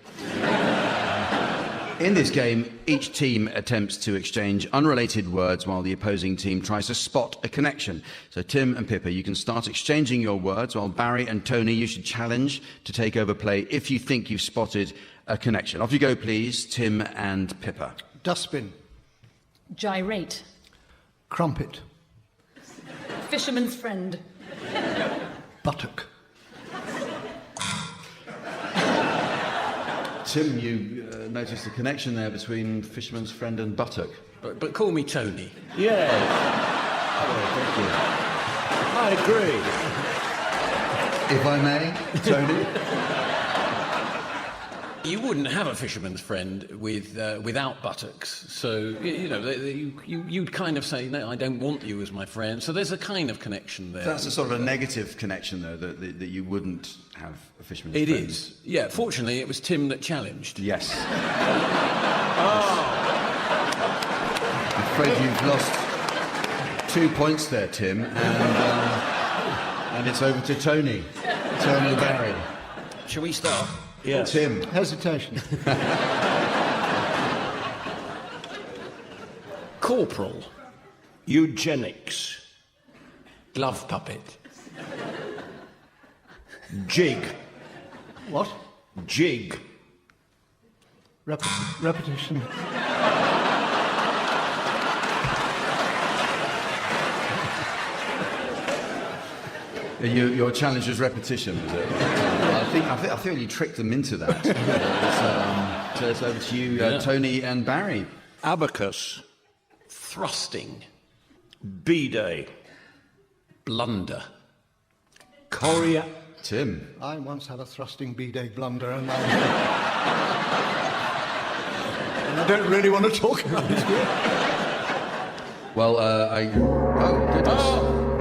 In this game, each team attempts to exchange unrelated words while the opposing team tries to spot a connection. So Tim and Pippa, you can start exchanging your words, while Barry and Tony, you should challenge to take over play if you think you've spotted a connection. Off you go, please, Tim and Pippa. Dustbin. Gyrate. Crumpet. Fisherman's friend. Buttock. Tim, you noticed a connection there between fisherman's friend and buttock. But call me Tony. Yes. Oh, thank you. I agree. If I may, Tony. You wouldn't have a fisherman's friend without buttocks. So, you'd kind of say, no, I don't want you as my friend. So there's a kind of connection there. That's a sort of a negative connection, though, that you wouldn't have a fisherman's friend. It is. Yeah, fortunately, it was Tim that challenged. Yes. I'm afraid you've lost 2 points there, Tim, and it's over to Tony. Tony Barry. Shall we start? Yes. Tim. Hesitation. Corporal. Eugenics. Glove puppet. Jig. What? Jig. Repetition. Your challenge was repetition, was it? I feel you tricked them into that. So it's over to you, Tony and Barry. Abacus. Thrusting. B-Day. Blunder. Coria. Tim. I once had a thrusting B-Day blunder, and I don't really want to talk about it here. Well, oh, goodness.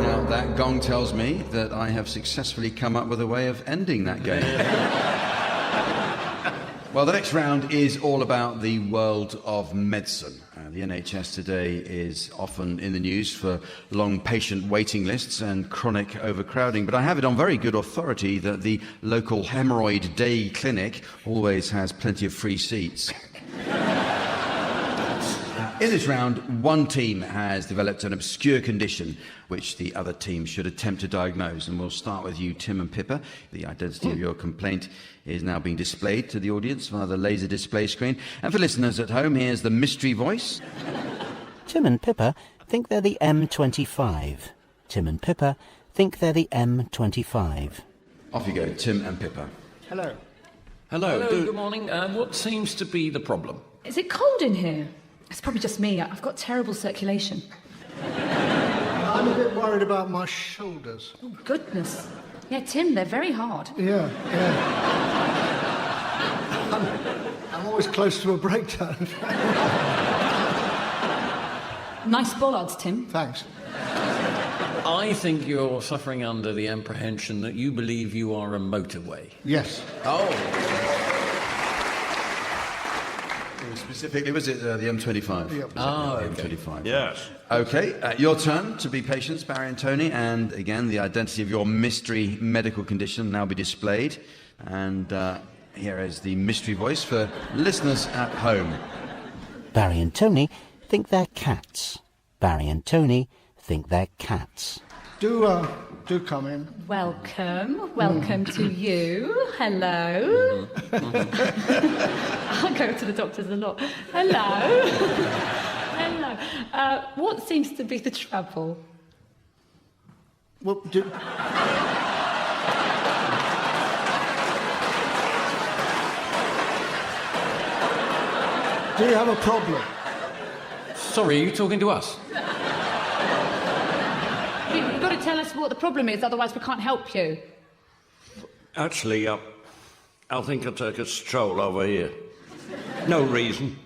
Now, that gong tells me that I have successfully come up with a way of ending that game. Well, the next round is all about the world of medicine. The NHS today is often in the news for long patient waiting lists and chronic overcrowding, but I have it on very good authority that the local hemorrhoid day clinic always has plenty of free seats. In this round, one team has developed an obscure condition which the other team should attempt to diagnose. And we'll start with you, Tim and Pippa. The identity of your complaint is now being displayed to the audience via the laser display screen. And for listeners at home, here's the mystery voice. Tim and Pippa think they're the M25. Tim and Pippa think they're the M25. Off you go, Tim and Pippa. Hello. Hello, good morning. What seems to be the problem? Is it cold in here? It's probably just me. I've got terrible circulation. I'm a bit worried about my shoulders. Oh, goodness. Yeah, Tim, they're very hard. Yeah. I'm always close to a breakdown. Nice bollards, Tim. Thanks. I think you're suffering under the apprehension that you believe you are a motorway. Yes. Oh. Specifically, was it the M25? Yep. Oh, okay. M25. Yes. Okay, your turn to be patients, Barry and Tony, and again, the identity of your mystery medical condition will now be displayed. And here is the mystery voice for listeners at home. Barry and Tony think they're cats. Barry and Tony think they're cats. Do come in. Welcome to you. Hello. I go to the doctors a lot. Hello. Hello. What seems to be the trouble? Well, do you have a problem? Sorry, are you talking to us? You've got to tell us what the problem is, otherwise we can't help you. Actually, I think I'll take a stroll over here. No reason.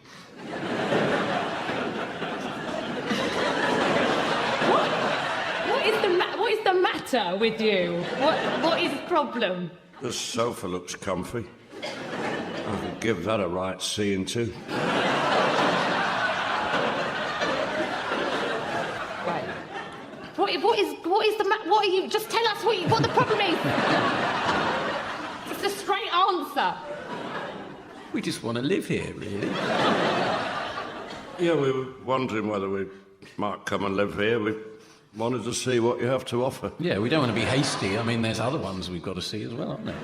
matter with you? What is the problem? The sofa looks comfy. I could give that a right seeing to. Right. What is the what are you? Just tell us what the problem is. Just a straight answer. We just want to live here, really. Yeah, we were wondering whether we might come and live here. We wanted to see what you have to offer. Yeah, we don't want to be hasty. I mean, there's other ones we've got to see as well, aren't there?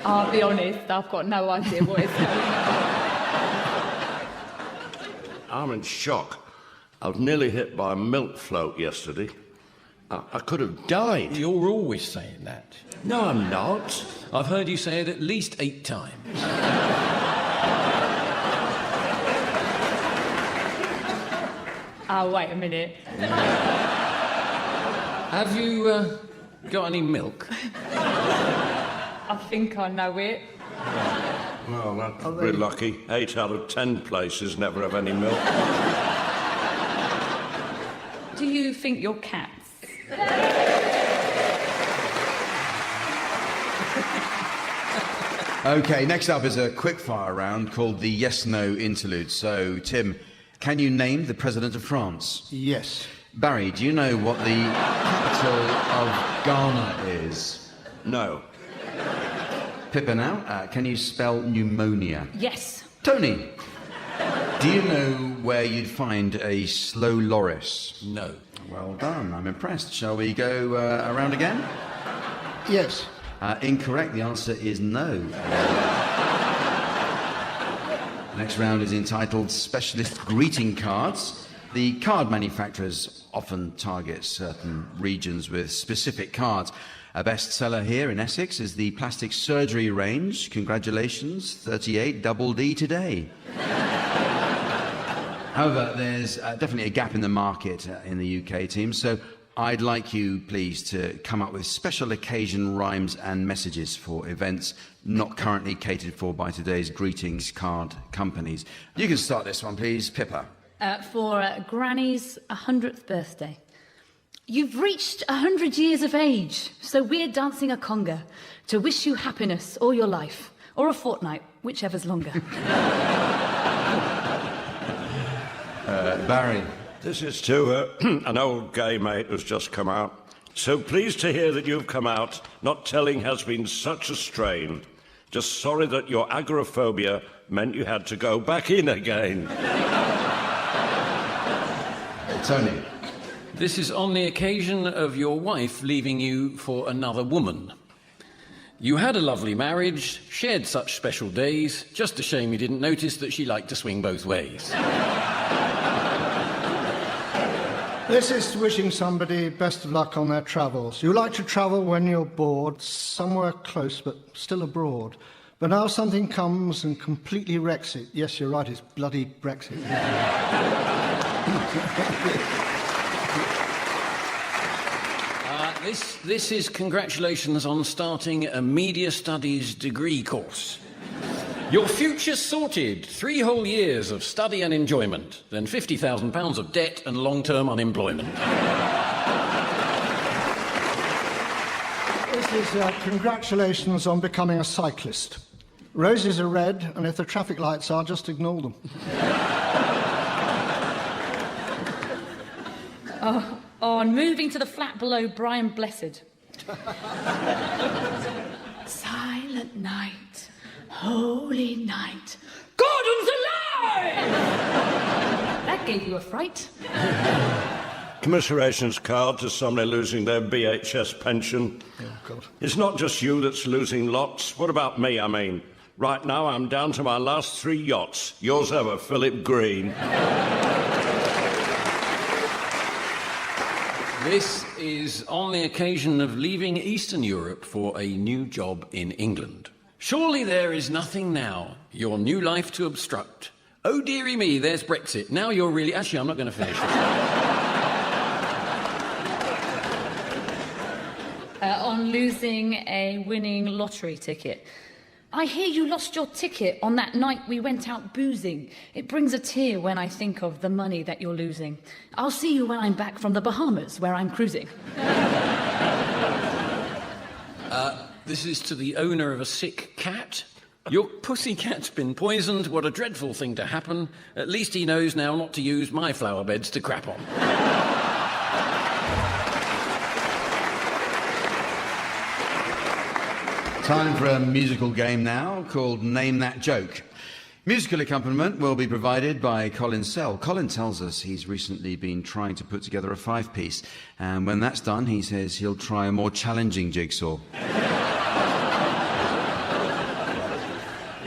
I'll be honest, I've got no idea what it's going on. I'm in shock. I was nearly hit by a milk float yesterday. I could have died. You're always saying that. No, I'm not. I've heard you say it at least 8 times. Oh, wait a minute. Have you got any milk? I think I know it. Well, we're lucky. 8 out of 10 places never have any milk. Do you think you're cats? OK, next up is a quick-fire round called the yes-no interlude. So, Tim, can you name the President of France? Yes. Barry, do you know what the capital of Ghana is? No. Pippa now, can you spell pneumonia? Yes. Tony, do you know where you'd find a slow loris? No. Well done, I'm impressed. Shall we go around again? Yes. Incorrect, the answer is no. Next round is entitled Specialist Greeting Cards. The card manufacturers often target certain regions with specific cards. A bestseller here in Essex is the plastic surgery range. Congratulations, 38 double D today. However, there's definitely a gap in the market in the UK team, so I'd like you, please, to come up with special occasion rhymes and messages for events not currently catered for by today's greetings card companies. You can start this one, please, Pippa. For Granny's 100th birthday. You've reached 100 years of age, so we're dancing a conga to wish you happiness all your life, or a fortnight, whichever's longer. Barry. This is to an old gay mate who's just come out. So pleased to hear that you've come out. Not telling has been such a strain. Just sorry that your agoraphobia meant you had to go back in again. Tony. This is on the occasion of your wife leaving you for another woman. You had a lovely marriage, shared such special days. Just a shame you didn't notice that she liked to swing both ways. This is wishing somebody best of luck on their travels. You like to travel when you're bored, somewhere close but still abroad. But now something comes and completely wrecks it. Yes, you're right, it's bloody Brexit. This is congratulations on starting a media studies degree course. Your future's sorted. 3 whole years of study and enjoyment, then £50,000 of debt and long-term unemployment. This is congratulations on becoming a cyclist. Roses are red, and if the traffic lights are, just ignore them. On moving to the flat below Brian Blessed. Silent night, holy night, Gordon's alive! That gave you a fright. Commiserations card to somebody losing their BHS pension. Oh, God. It's not just you that's losing lots. What about me, I mean? Right now, I'm down to my last 3 yachts. Yours ever, Philip Green. This is on the occasion of leaving Eastern Europe for a new job in England. Surely there is nothing now, your new life to obstruct. Oh, dearie me, there's Brexit. Now you're really... Actually, I'm not going to finish this. On losing a winning lottery ticket. I hear you lost your ticket on that night we went out boozing. It brings a tear when I think of the money that you're losing. I'll see you when I'm back from the Bahamas, where I'm cruising. This is to the owner of a sick cat. Your pussycat's been poisoned. What a dreadful thing to happen. At least he knows now not to use my flower beds to crap on. Time for a musical game now called Name That Joke. Musical accompaniment will be provided by Colin Sell. Colin tells us he's recently been trying to put together a 5-piece, and when that's done, he says he'll try a more challenging jigsaw.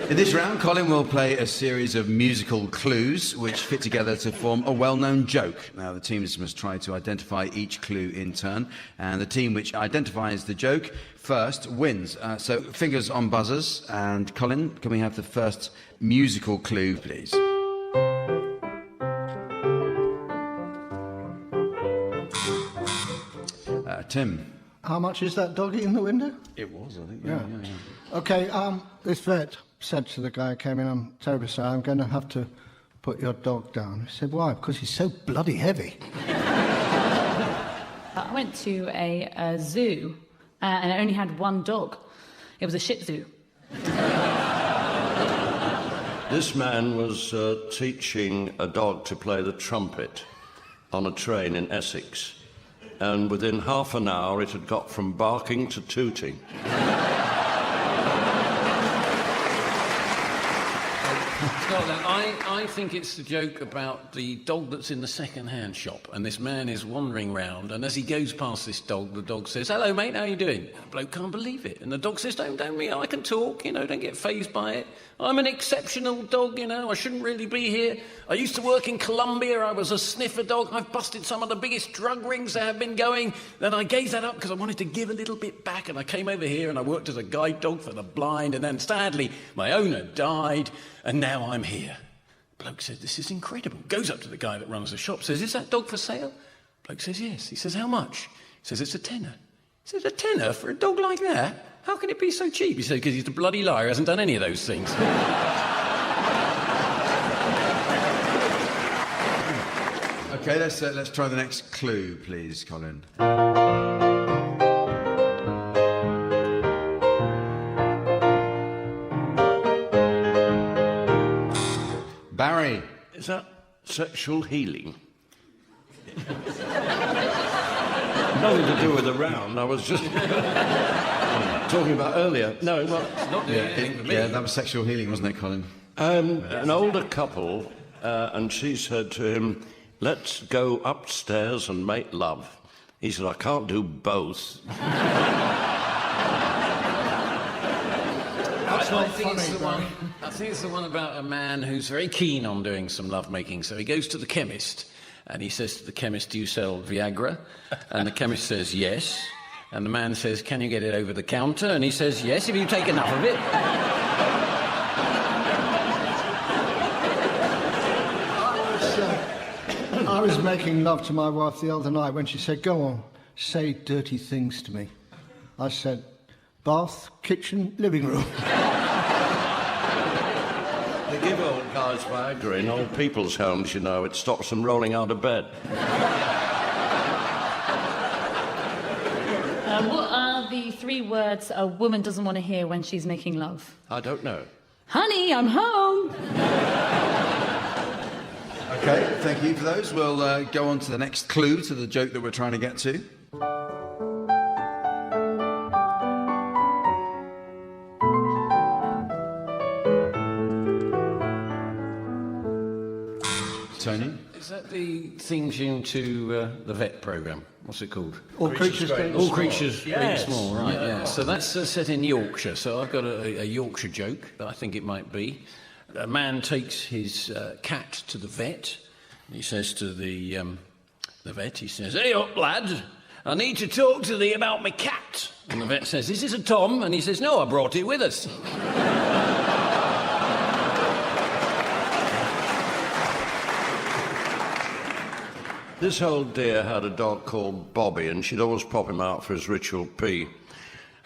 In this round, Colin will play a series of musical clues which fit together to form a well-known joke. Now, the teams must try to identify each clue in turn, and the team which identifies the joke first wins. So, fingers on buzzers. And Colin, can we have the first musical clue, please? Tim. How much is that doggy in the window? It was, I think. Yeah. OK, this vet said to the guy who came in, I'm terribly sorry, I'm going to have to put your dog down. He said, why? Because he's so bloody heavy. I went to a zoo and it only had one dog. It was a Shih Tzu. This man was teaching a dog to play the trumpet on a train in Essex, and within half an hour it had got from barking to tooting. I think it's the joke about the dog that's in the second-hand shop, and this man is wandering round, and as he goes past this dog, the dog says, "Hello, mate, how you doing?" The bloke can't believe it, and the dog says, don't me, I can talk, don't get fazed by it. I'm an exceptional dog, I shouldn't really be here. I used to work in Colombia, I was a sniffer dog, I've busted some of the biggest drug rings that have been going. Then I gave that up because I wanted to give a little bit back, and I came over here and I worked as a guide dog for the blind, and then sadly, my owner died, and now I'm here. Bloke said, this is incredible. Goes up to the guy that runs the shop, says, is that dog for sale? Bloke says, yes. He says, how much? He says, it's a tenner. He says, a tenner for a dog like that? How can it be so cheap? He said, because he's a bloody liar, hasn't done any of those things. OK, let's try the next clue, please, Colin. Barry. Is that sexual healing? Nothing to do with the round. I was just talking about earlier. No, well, it's not doing anything for me. Yeah, that was sexual healing, wasn't it, Colin? An older couple, and she said to him, let's go upstairs and make love. He said, I can't do both. I think it's the one about a man who's very keen on doing some lovemaking. So he goes to the chemist and he says to the chemist, do you sell Viagra? And the chemist says, yes. And the man says, can you get it over the counter? And he says, yes, if you take enough of it. I was making love to my wife the other night when she said, go on, say dirty things to me. I said, bath, kitchen, living room. They give old guys Viagra in old people's homes, It stops them rolling out of bed. What are the 3 words a woman doesn't want to hear when she's making love? I don't know. Honey, I'm home. OK, thank you for those. We'll go on to the next clue to the joke that we're trying to get to. Tony? Is that the theme tune to the vet programme? What's it called? All Creatures Great All Creatures Great Yes. Small, right, yeah. So that's set in Yorkshire, so I've got a Yorkshire joke that I think it might be. A man takes his cat to the vet, and he says to the vet, he says, hey up, lad, I need to talk to thee about my cat. And the vet says, is this a Tom? And he says, no, I brought it with us. This old dear had a dog called Bobby, and she'd always pop him out for his ritual pee.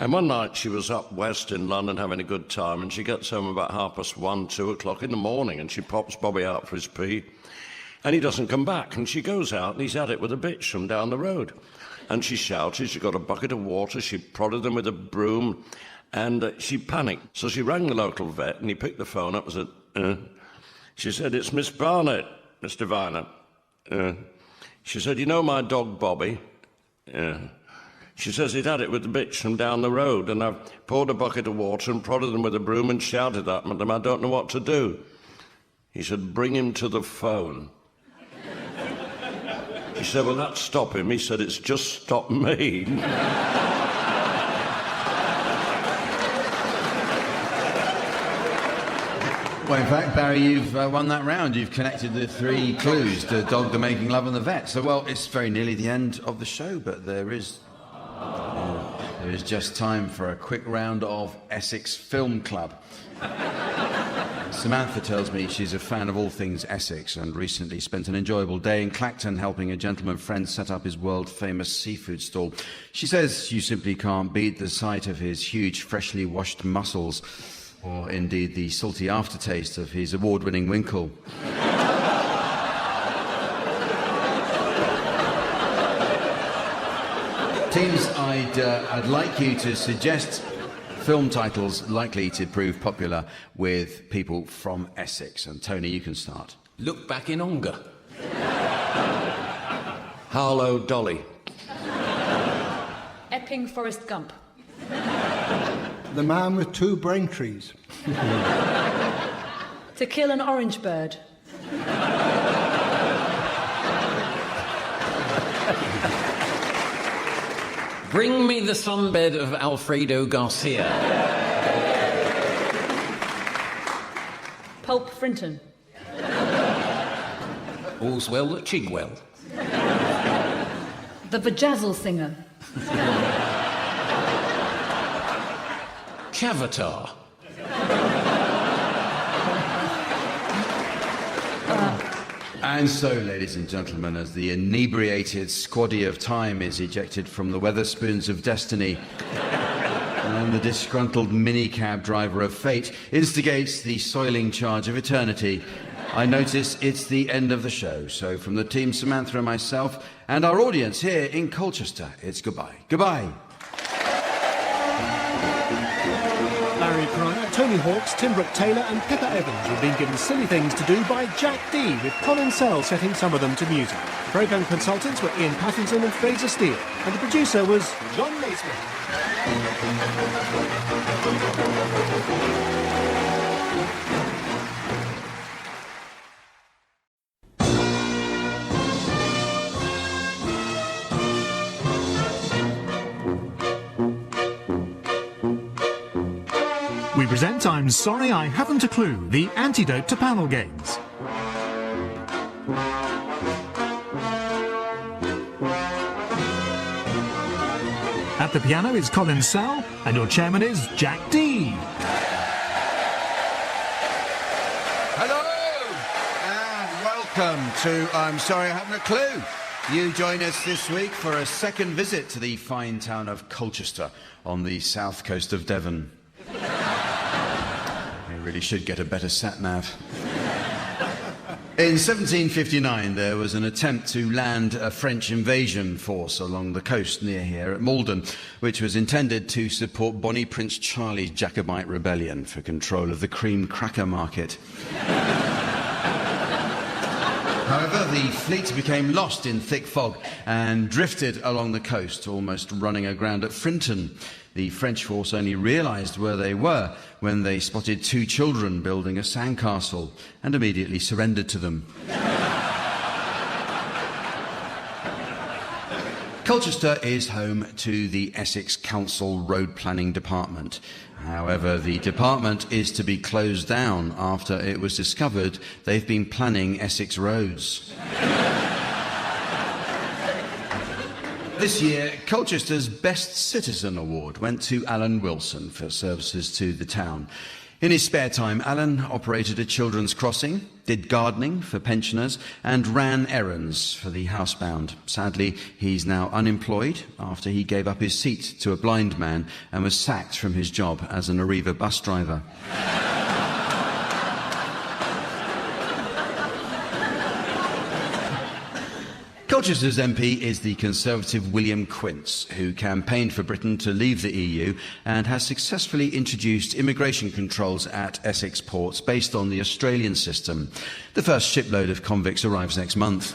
And one night she was up west in London having a good time, and she gets home about 1:30, 2 o'clock in the morning, and she pops Bobby out for his pee, and he doesn't come back, and she goes out, and he's at it with a bitch from down the road. And she shouted, she got a bucket of water, she prodded him with a broom, and she panicked. So she rang the local vet, and he picked the phone up and said, She said, "It's Miss Barnett, Mr. Viner." She said, "You know my dog Bobby?" She says, "He'd had it with the bitch from down the road, and I've poured a bucket of water and prodded him with a broom and shouted at him, I don't know what to do." He said, "Bring him to the phone." She said, "Well, that stop him." He said, "It's just stopped me." Well, in fact, Barry, you've won that round. You've connected the 3 clues, the dog, the making love and the vet. So, well, it's very nearly the end of the show, but there is just time for a quick round of Essex Film Club. Samantha tells me she's a fan of all things Essex and recently spent an enjoyable day in Clacton helping a gentleman friend set up his world-famous seafood stall. She says you simply can't beat the sight of his huge, freshly washed mussels, or indeed the salty aftertaste of his award-winning winkle. Teams, I'd like you to suggest film titles likely to prove popular with people from Essex. And Tony, you can start. Look Back in Ongar. Harlow Dolly. Epping Forrest Gump. The Man with 2 Braintrees. To Kill an Orange Bird. Bring me the sunbed of Alfredo Garcia. Pulp Frinton. All's well at Chigwell. The Vajazzle Singer. Chavatar. And so, ladies and gentlemen, as the inebriated squaddy of time is ejected from the Weatherspoons of destiny and the disgruntled minicab driver of fate instigates the soiling charge of eternity, I notice it's the end of the show. So from the team, Samantha and myself, and our audience here in Colchester, it's goodbye. Goodbye. Larry Cryer, Tony Hawks, Tim Brooke-Taylor and Pippa Evans have been given silly things to do by Jack D, with Colin Sell setting some of them to music. Programme consultants were Ian Pattinson and Fraser Steele, and the producer was John Naismith. We present I'm Sorry I Haven't a Clue, the antidote to panel games. At the piano is Colin Sell, and your chairman is Jack D. Hello, and welcome to I'm Sorry I Haven't a Clue. You join us this week for a second visit to the fine town of Colchester on the south coast of Devon. You really should get a better sat-nav. In 1759, there was an attempt to land a French invasion force along the coast near here at Malden, which was intended to support Bonnie Prince Charlie's Jacobite rebellion for control of the cream cracker market. However, the fleet became lost in thick fog and drifted along the coast, almost running aground at Frinton. The French force only realised where they were when they spotted 2 children building a sandcastle and immediately surrendered to them. Colchester is home to the Essex Council Road Planning Department. However, the department is to be closed down after it was discovered they've been planning Essex roads. This year, Colchester's Best Citizen Award went to Alan Wilson for services to the town. In his spare time, Alan operated a children's crossing, did gardening for pensioners, and ran errands for the housebound. Sadly, he's now unemployed after he gave up his seat to a blind man and was sacked from his job as an Arriva bus driver. Colchester's MP is the Conservative William Quince, who campaigned for Britain to leave the EU and has successfully introduced immigration controls at Essex ports based on the Australian system. The first shipload of convicts arrives next month.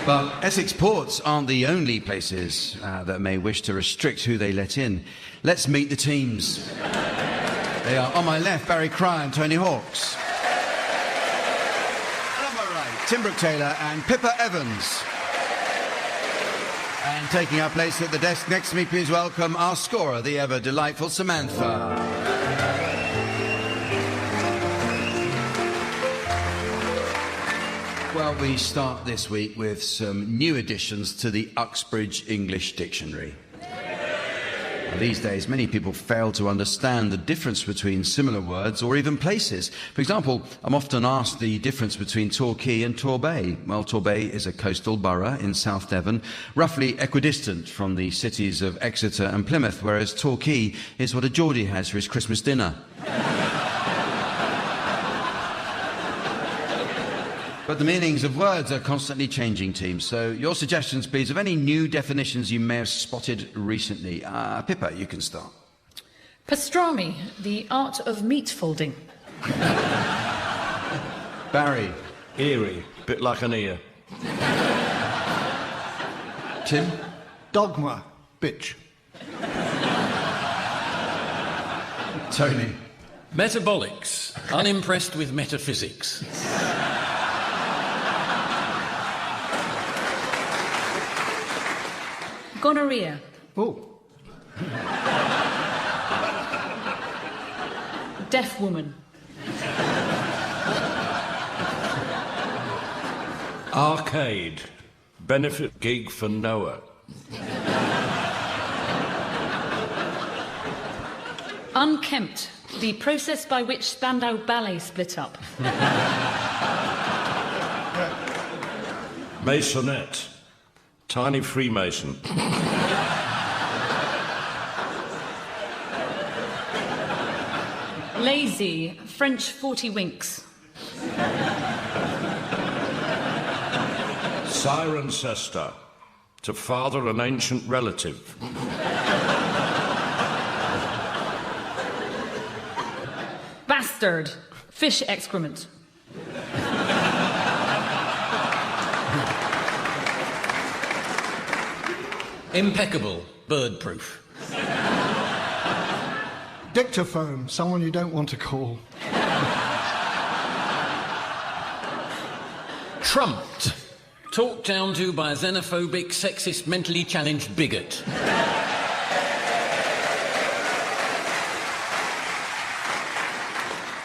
But Essex ports aren't the only places that may wish to restrict who they let in. Let's meet the teams. They are on my left, Barry Cryer and Tony Hawks. Brooke-Taylor and Pippa Evans. And taking our place at the desk next to me, please welcome our scorer, the ever delightful Samantha. Well, we start this week with some new additions to the Uxbridge English Dictionary. These days, many people fail to understand the difference between similar words or even places. For example, I'm often asked the difference between Torquay and Torbay. Well, Torbay is a coastal borough in South Devon, roughly equidistant from the cities of Exeter and Plymouth, whereas Torquay is what a Geordie has for his Christmas dinner. But the meanings of words are constantly changing, teams. So your suggestions, please, of any new definitions you may have spotted recently. Pippa, you can start. Pastrami, the art of meat folding. Barry. Eerie, bit like an ear. Tim. Dogma, bitch. Tony. Metabolics, unimpressed with metaphysics. Gonorrhea. Oh. Deaf woman. Arcade, benefit gig for Noah. Unkempt, the process by which Spandau Ballet split up. Masonette, tiny Freemason. Lazy, French 40 winks. Cirencester, to father an ancient relative. Bastard, fish excrement. Impeccable, bird-proof. Dictaphone, someone you don't want to call. Trumped, talked down to by a xenophobic, sexist, mentally challenged bigot.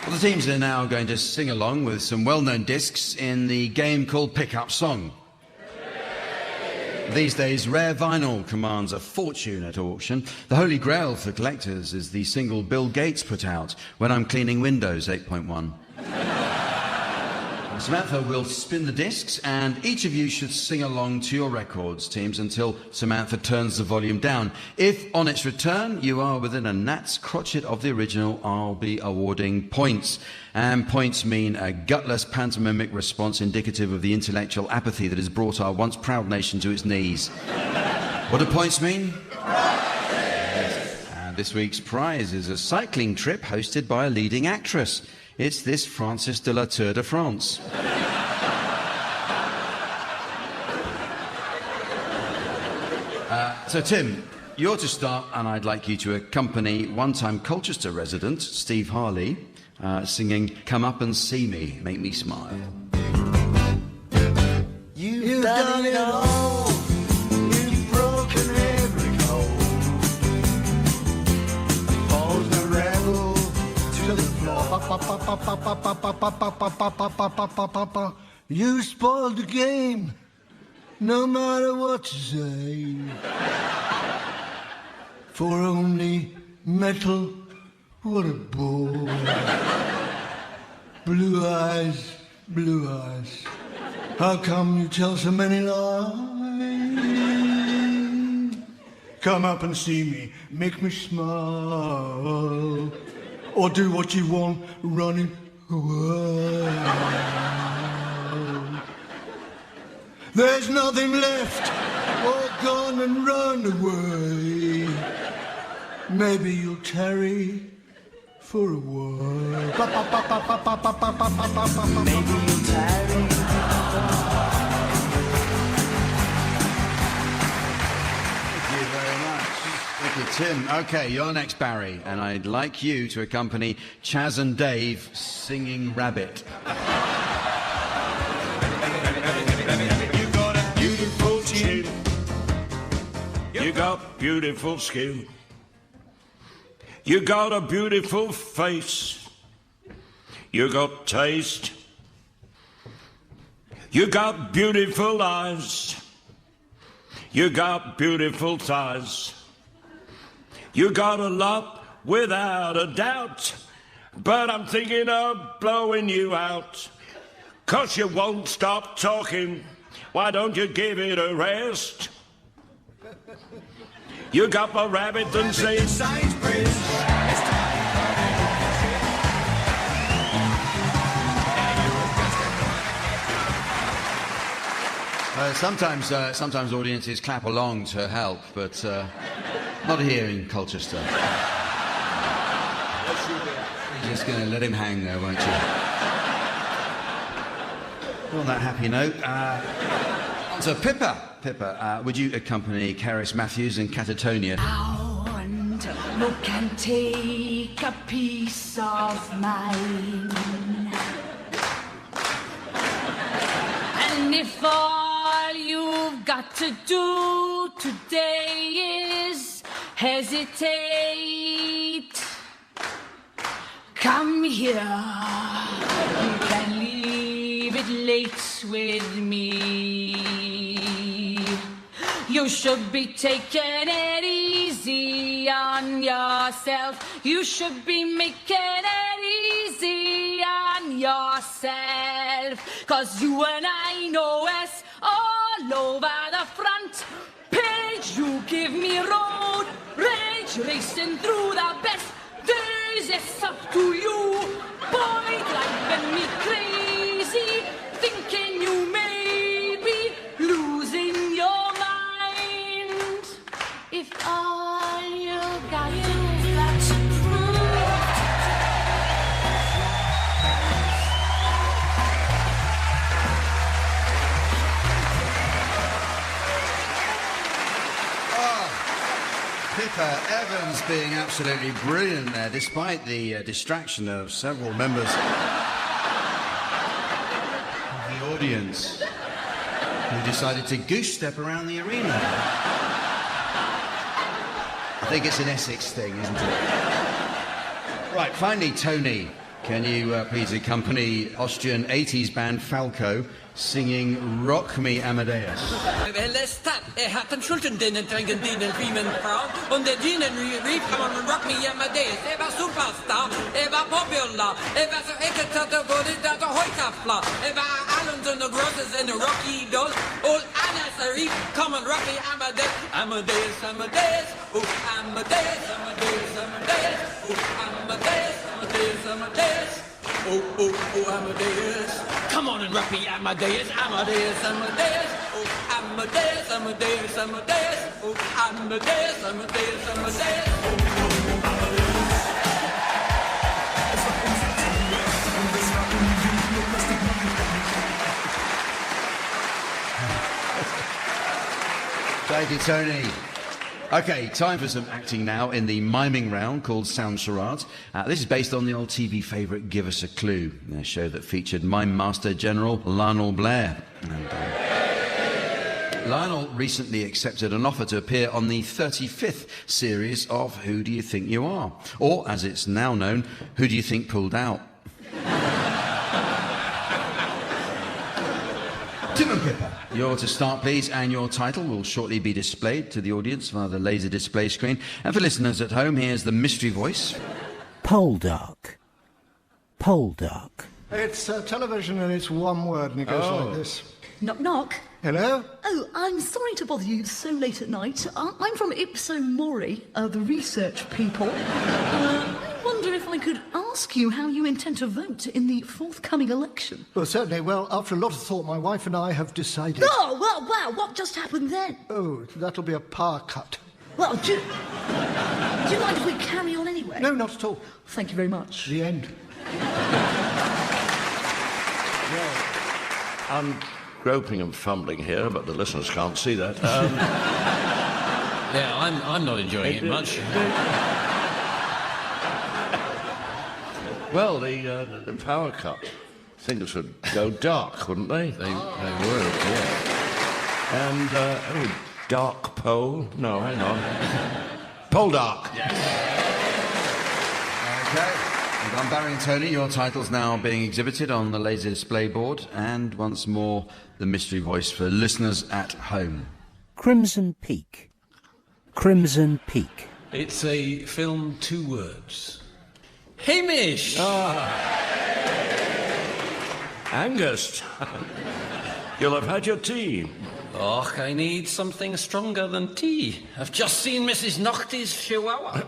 Well, the teams are now going to sing along with some well-known discs in the game called Pick-Up Song. These days, rare vinyl commands a fortune at auction. The holy grail for collectors is the single Bill Gates put out, When I'm Cleaning Windows 8.1. Samantha will spin the discs, and each of you should sing along to your records, teams, until Samantha turns the volume down. If, on its return, you are within a gnat's crotchet of the original, I'll be awarding points. And points mean a gutless pantomimic response indicative of the intellectual apathy that has brought our once proud nation to its knees. What do points mean? And this week's prize is a cycling trip hosted by a leading actress. It's this Francis de la Tour de France. So, Tim, you're to start, and I'd like you to accompany one-time Colchester resident, Steve Harley, singing Come Up and See Me, Make Me Smile. You've done it all. You've broken every code. Opposed the rebel to the floor. You spoiled the game, no matter what you say. For only Metal, what a bore. Blue eyes, blue eyes. How come you tell so many lies? Come up and see me, make me smile. Or do what you want, running away. There's nothing left, all gone and run away. Maybe you'll tarry for a while. Maybe you'll tarry. Thank you very much. Thank you, Tim. Okay, you're next, Barry, and I'd like you to accompany Chaz and Dave singing Rabbit. You got a beautiful chin. You got beautiful skin. You got a beautiful face. You got taste. You got beautiful eyes. You got beautiful thighs. You got a lot without a doubt. But I'm thinking of blowing you out. 'Cause you won't stop talking. Why don't you give it a rest? You got a rabbit and say Sainsbury's. Sometimes audiences clap along to help, but not here in Colchester. You're just going to let him hang there, won't you? On that happy note, on to Pippa. Pippa, would you accompany Caris Matthews in Catatonia? And no can take a piece of mine. And if all you've got to do today is hesitate, come here. You can leave it late with me. You should be taking it easy on yourself. You should be making it easy on yourself. 'Cause you and I know us all over the front page. You give me road rage, racing through the best days. It's up to you, boy, driving me crazy, thinking you may be losing your mind. If all you got to prove. Pippa Evans being absolutely brilliant there, despite the distraction of several members of the audience who decided to goose step around the arena. I think it's an Essex thing, isn't it? Right, finally, Tony, can you please accompany Austrian 80s band Falco singing Rock Me Amadeus? Hatten Schulden denen trinken denen Riemen Frau und der Dienen rief man Rock Me Amadeus. War Superstar, war popular, war so ekelig, wurde da so Heukafler. War allen so eine große in Rocky Dolls und alles rief, komm und Rock Me Amadeus. Amadeus, Amadeus, Amadeus, Amadeus, Amadeus, Amadeus, Amadeus, Amadeus. Amadeus. Come on and rock me, Amadeus, Amadeus, Amadeus. Amadeus, Amadeus, Amadeus. Amadeus, Amadeus, Amadeus. Thank you, Tony. Okay, time for some acting now in the miming round called Sound Charades. This is based on the old TV favourite Give Us a Clue, a show that featured Mime Master General Lionel Blair. And, Lionel recently accepted an offer to appear on the 35th series of Who Do You Think You Are? Or, as it's now known, Who Do You Think Pulled Out? Tim and Pippa, You're to start, please, and your title will shortly be displayed to the audience via the laser display screen. And for listeners at home, here's the mystery voice. Poldark. Poldark. It's television and it's one word and it goes like this. Knock, knock. Hello? Oh, I'm sorry to bother you so late at night. I'm from Ipso Mori, the research people. I wonder if I could ask you how you intend to vote in the forthcoming election. Well, certainly. Well, after a lot of thought, my wife and I have decided... Oh, well, wow, what just happened then? Oh, that'll be a power cut. Well, do you mind if we carry on anyway? No, not at all. Thank you very much. The end. I'm groping and fumbling here, but the listeners can't see that. Yeah, I'm not enjoying it much. Well, the power cut. Things would go dark, wouldn't they? They would, yeah. And, dark pole? No, hang on. Pole dark. Okay. Well done, Barry and Tony. Your title's now being exhibited on the laser display board. And once more, the mystery voice for listeners at home. Crimson Peak. Crimson Peak. It's a film, 2 words. Hamish! Angus, you'll have had your tea. Och, I need something stronger than tea. I've just seen Mrs. Nocty's chihuahua.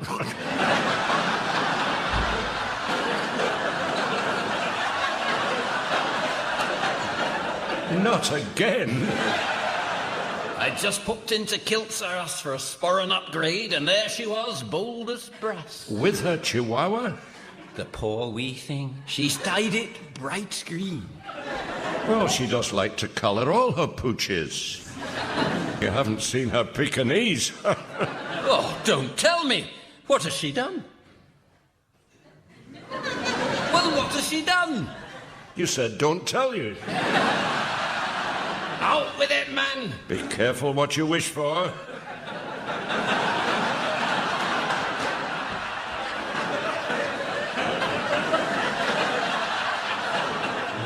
Not again. I just popped into Kiltsaras for a sporran upgrade, and there she was, bold as brass. With her chihuahua? The poor wee thing. She's dyed it bright green. Well, she does like to colour all her pooches. You haven't seen her Pekingese. Oh, don't tell me. What has she done? Well, what has she done? You said don't tell you. Out with it, man! Be careful what you wish for.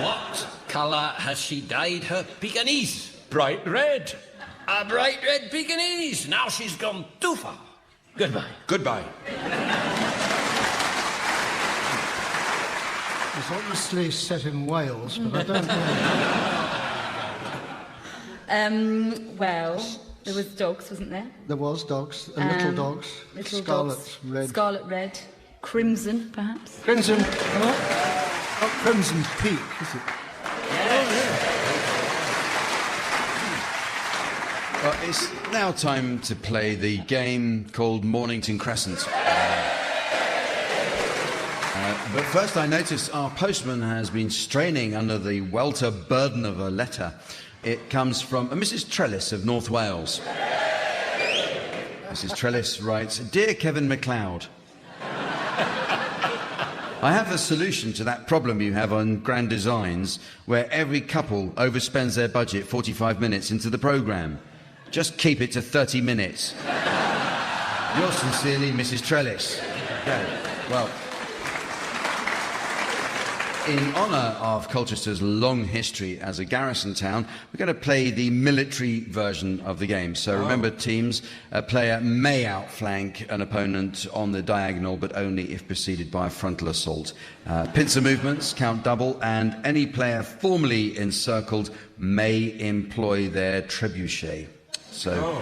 What colour has she dyed her Pekingese? Bright red. A bright red Pekingese. Now she's gone too far. Goodbye. Goodbye. It's obviously set in Wales, but I don't know. Well, there was dogs, wasn't there? There was dogs, little dogs. Little Scarlet dogs. red. Scarlet red. Crimson, perhaps? Crimson. Not Crimson Peak, is it? Well, it's now time to play the game called Mornington Crescent. But first I notice our postman has been straining under the welter burden of a letter. It comes from Mrs. Trellis of North Wales. Mrs. Trellis writes, Dear Kevin MacLeod, I have a solution to that problem you have on Grand Designs where every couple overspends their budget 45 minutes into the programme. Just keep it to 30 minutes. Yours sincerely, Mrs. Trellis. Okay, well, in honour of Colchester's long history as a garrison town, we're going to play the military version of the game. So remember, teams, a player may outflank an opponent on the diagonal, but only if preceded by a frontal assault. Pincer movements count double, and any player formally encircled may employ their trebuchet. So,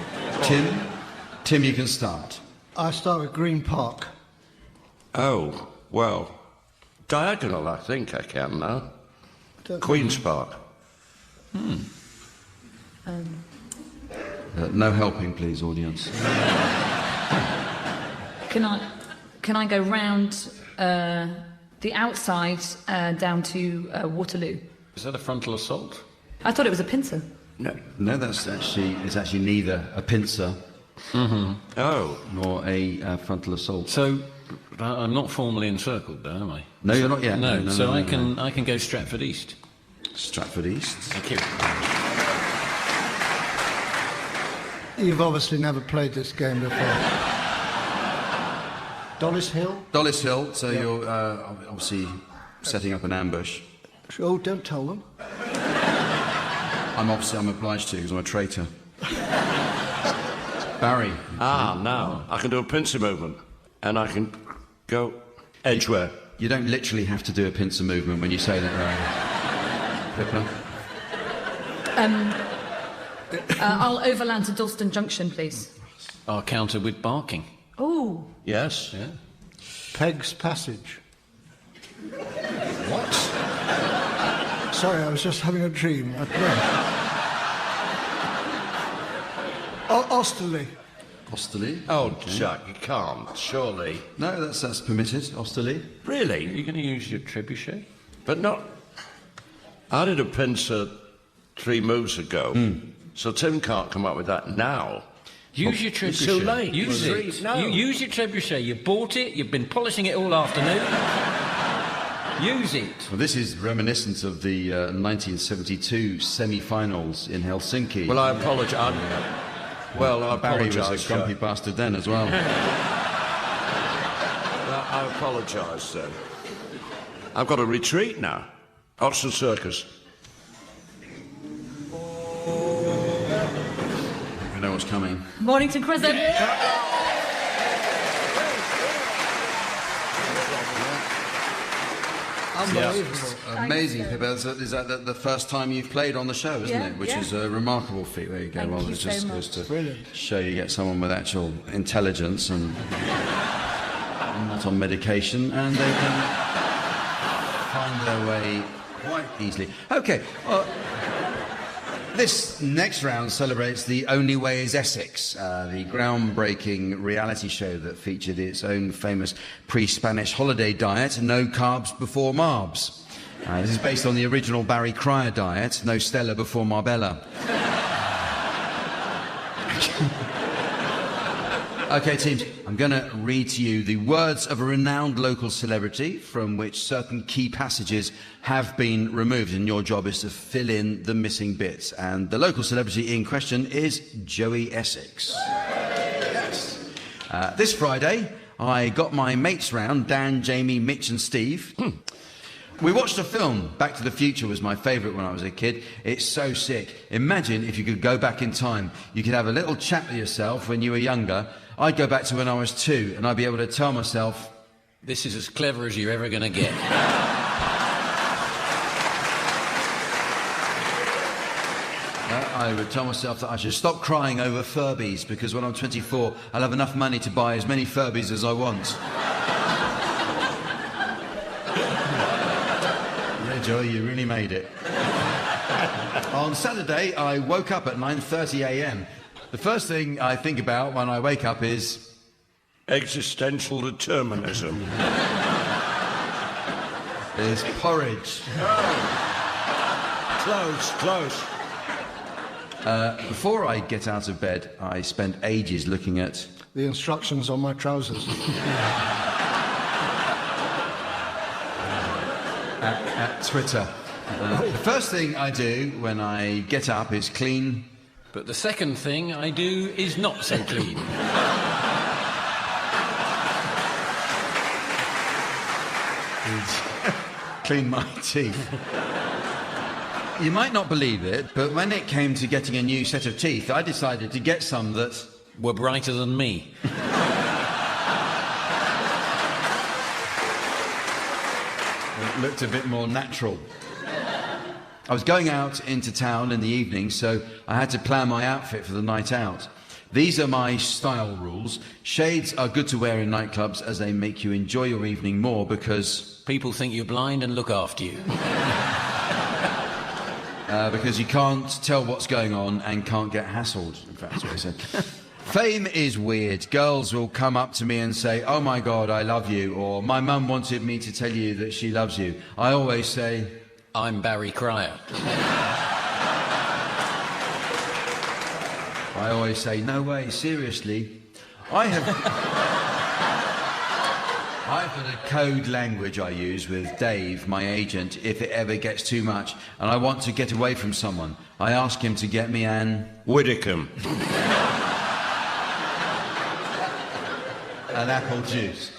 Tim, you can start. I start with Green Park. Oh, well, diagonal, I think I can now. Queen's Park. No helping, please, audience. Can I go round the outside down to Waterloo? Is that a frontal assault? I thought it was a pincer. No, it's actually neither a pincer nor a frontal assault. So I'm not formally encircled, though, am I? No, you're not yet. No, so I can go Stratford East. Stratford East. Thank you. You've obviously never played this game before. Dollis Hill? Dollis Hill, so you're obviously setting up an ambush. Oh, don't tell them. I'm obliged to, because I'm a traitor. Barry. Now. I can do a pincer movement. And I can go edgeware. You don't literally have to do a pincer movement when you say that, Barry. Pippa? I'll overland to Dalston Junction, please. I'll counter with barking. Oh. Yes. Yeah. Peg's Passage. What? Sorry, I was just having a dream. Osterley. Osterley? Oh, Jack, you can't, surely. No, that's permitted, Osterley. Really? Are you going to use your trebuchet? But not... I did a pincer 3 moves ago, so Tim can't come up with that now. Use your trebuchet. It's too late. Use it. No. You use your trebuchet. You bought it. You've been polishing it all afternoon. Use it. Well, this is reminiscent of the 1972 semi-finals in Helsinki. Well, I apologise. Well, I Barry apologise. was a grumpy bastard then as well. I apologise, then. I've got a retreat now. Oxford Circus. We know what's coming. Mornington, Crescent. Unbelievable. Amazing, Pippa. Is that the first time you've played on the show, isn't Yeah, it? Which yeah. is a remarkable feat. There you go. Thank well, you it's so just much. goes to Brilliant. show you get someone with actual intelligence and not on medication, and they can find their way quite easily. Okay. This next round celebrates The Only Way is Essex, the groundbreaking reality show that featured its own famous pre-Spanish holiday diet, no carbs before Marbs. This is based on the original Barry Cryer diet, no Stella before Marbella. Okay, teams, I'm going to read to you the words of a renowned local celebrity from which certain key passages have been removed, and your job is to fill in the missing bits. And the local celebrity in question is Joey Essex. Yes. This Friday, I got my mates round, Dan, Jamie, Mitch and Steve. We watched a film. Back to the Future was my favourite when I was a kid. It's so sick. Imagine if you could go back in time. You could have a little chat with yourself when you were younger. I'd go back to when I was 2 and I'd be able to tell myself... This is as clever as you're ever going to get. I would tell myself that I should stop crying over Furbies because when I'm 24, I'll have enough money to buy as many Furbies as I want. Yeah, Joey, you really made it. On Saturday, I woke up at 9:30 a.m. The first thing I think about when I wake up is... Existential determinism. Is porridge. Close. Before I get out of bed, I spend ages looking at... The instructions on my trousers. at Twitter. The first thing I do when I get up is clean... But the second thing I do is not so clean. Clean my teeth. You might not believe it, but when it came to getting a new set of teeth, I decided to get some that... were brighter than me. It looked a bit more natural. I was going out into town in the evening, so I had to plan my outfit for the night out. These are my style rules. Shades are good to wear in nightclubs as they make you enjoy your evening more because... People think you're blind and look after you. Because you can't tell what's going on and can't get hassled. In fact, that's what I said. Fame is weird. Girls will come up to me and say, "Oh my God, I love you," or "My mum wanted me to tell you that she loves you." I always say, "I'm Barry Cryer." I always say, "No way, seriously." I've got a code language I use with Dave, my agent, if it ever gets too much and I want to get away from someone. I ask him to get me an... Widdicombe. An apple juice.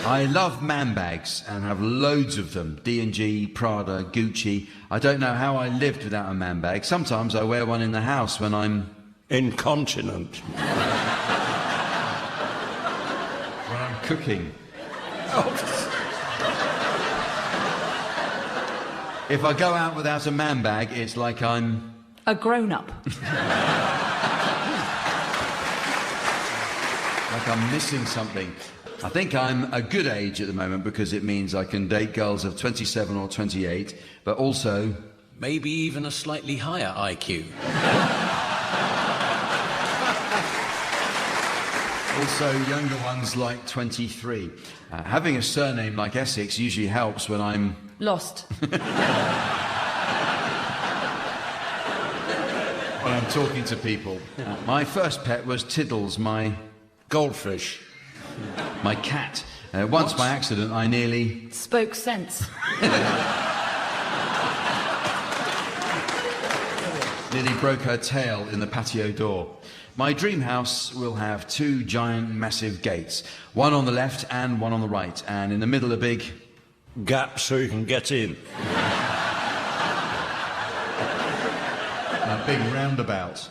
I love man bags and have loads of them. D&G, Prada, Gucci. I don't know how I lived without a man bag. Sometimes I wear one in the house when I'm... incontinent. when I'm cooking. If I go out without a man bag, it's like I'm... a grown-up. like I'm missing something. I think I'm a good age at the moment because it means I can date girls of 27 or 28, but also... maybe even a slightly higher IQ. also younger ones like 23. Having a surname like Essex usually helps when I'm... lost. when I'm talking to people. My first pet was Tiddles, my... goldfish. My cat. Once by accident I nearly... spoke sense. nearly broke her tail in the patio door. My dream house will have 2 giant massive gates, one on the left and one on the right, and in the middle a big... gap so you can get in. A big roundabout.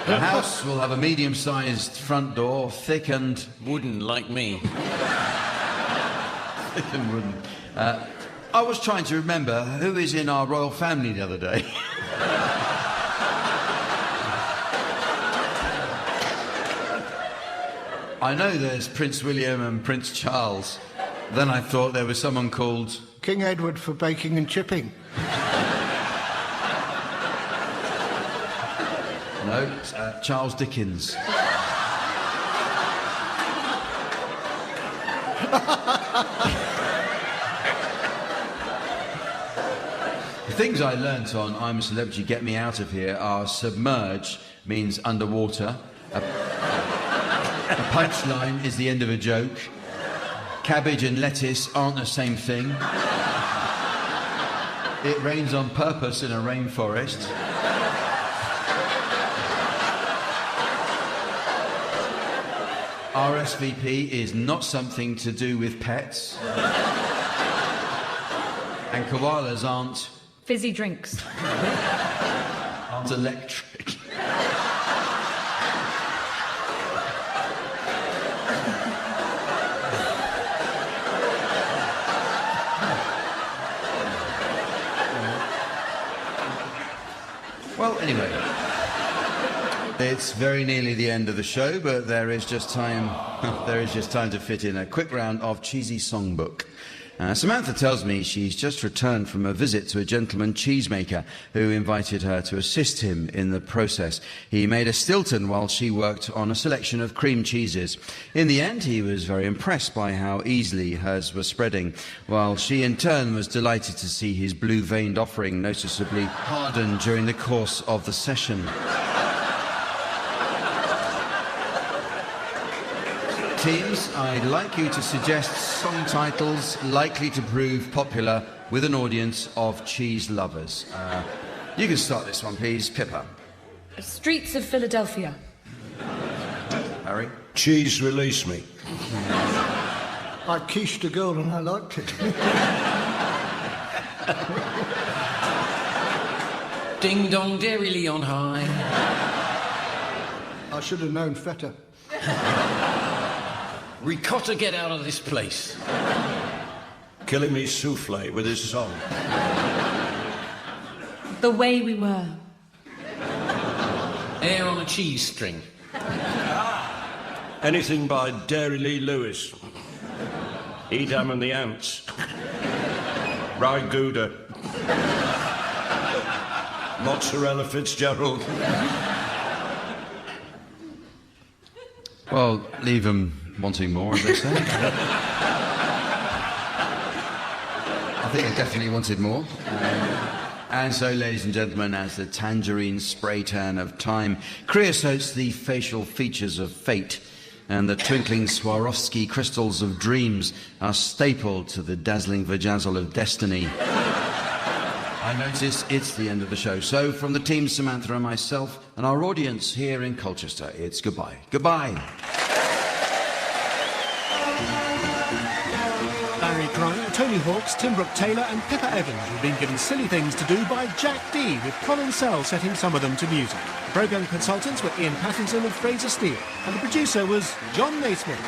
The house will have a medium-sized front door, thick and... wooden, like me. thick and wooden. I was trying to remember who is in our royal family the other day. I know there's Prince William and Prince Charles. Then I thought there was someone called... King Edward for baking and chipping. No, Charles Dickens. The things I learnt on I'm a Celebrity, Get Me Out of Here are submerge means underwater. A punchline is the end of a joke. Cabbage and lettuce aren't the same thing. It rains on purpose in a rainforest. RSVP is not something to do with pets. And koalas aren't... fizzy drinks. aren't electric. Well, anyway, it's very nearly the end of the show, but there is just time to fit in a quick round of cheesy songbook. Samantha tells me she's just returned from a visit to a gentleman cheesemaker who invited her to assist him in the process. He made a Stilton while she worked on a selection of cream cheeses. In the end, he was very impressed by how easily hers was spreading, while she in turn was delighted to see his blue-veined offering noticeably harden during the course of the session. Teams, I'd like you to suggest song titles likely to prove popular with an audience of cheese lovers. You can start this one, please. Pippa. Streets of Philadelphia. Harry. Cheese, release me. I quiche a girl and I liked it. Ding dong, dairy on high. I should have known feta. Ricotta, get out of this place. Killing me souffle with his song. The Way We Were. Air on a cheese string. Anything by Dairy Lee Lewis. Edam and the Ants. Ry Gouda. Mozzarella Fitzgerald. Well, leave them wanting more, as they say. I think I definitely wanted more. And so, ladies and gentlemen, as the tangerine spray tan of time creosotes the facial features of fate, and the twinkling Swarovski crystals of dreams are stapled to the dazzling vajazzle of destiny, I notice it's the end of the show. So, from the team, Samantha and myself, and our audience here in Colchester, it's goodbye. Goodbye. Tony Hawk's Tim Brooke-Taylor and Pippa Evans were being given silly things to do by Jack D, with Colin Sell setting some of them to music. Programme consultants were Ian Pattinson and Fraser Steele, and the producer was John Naismith.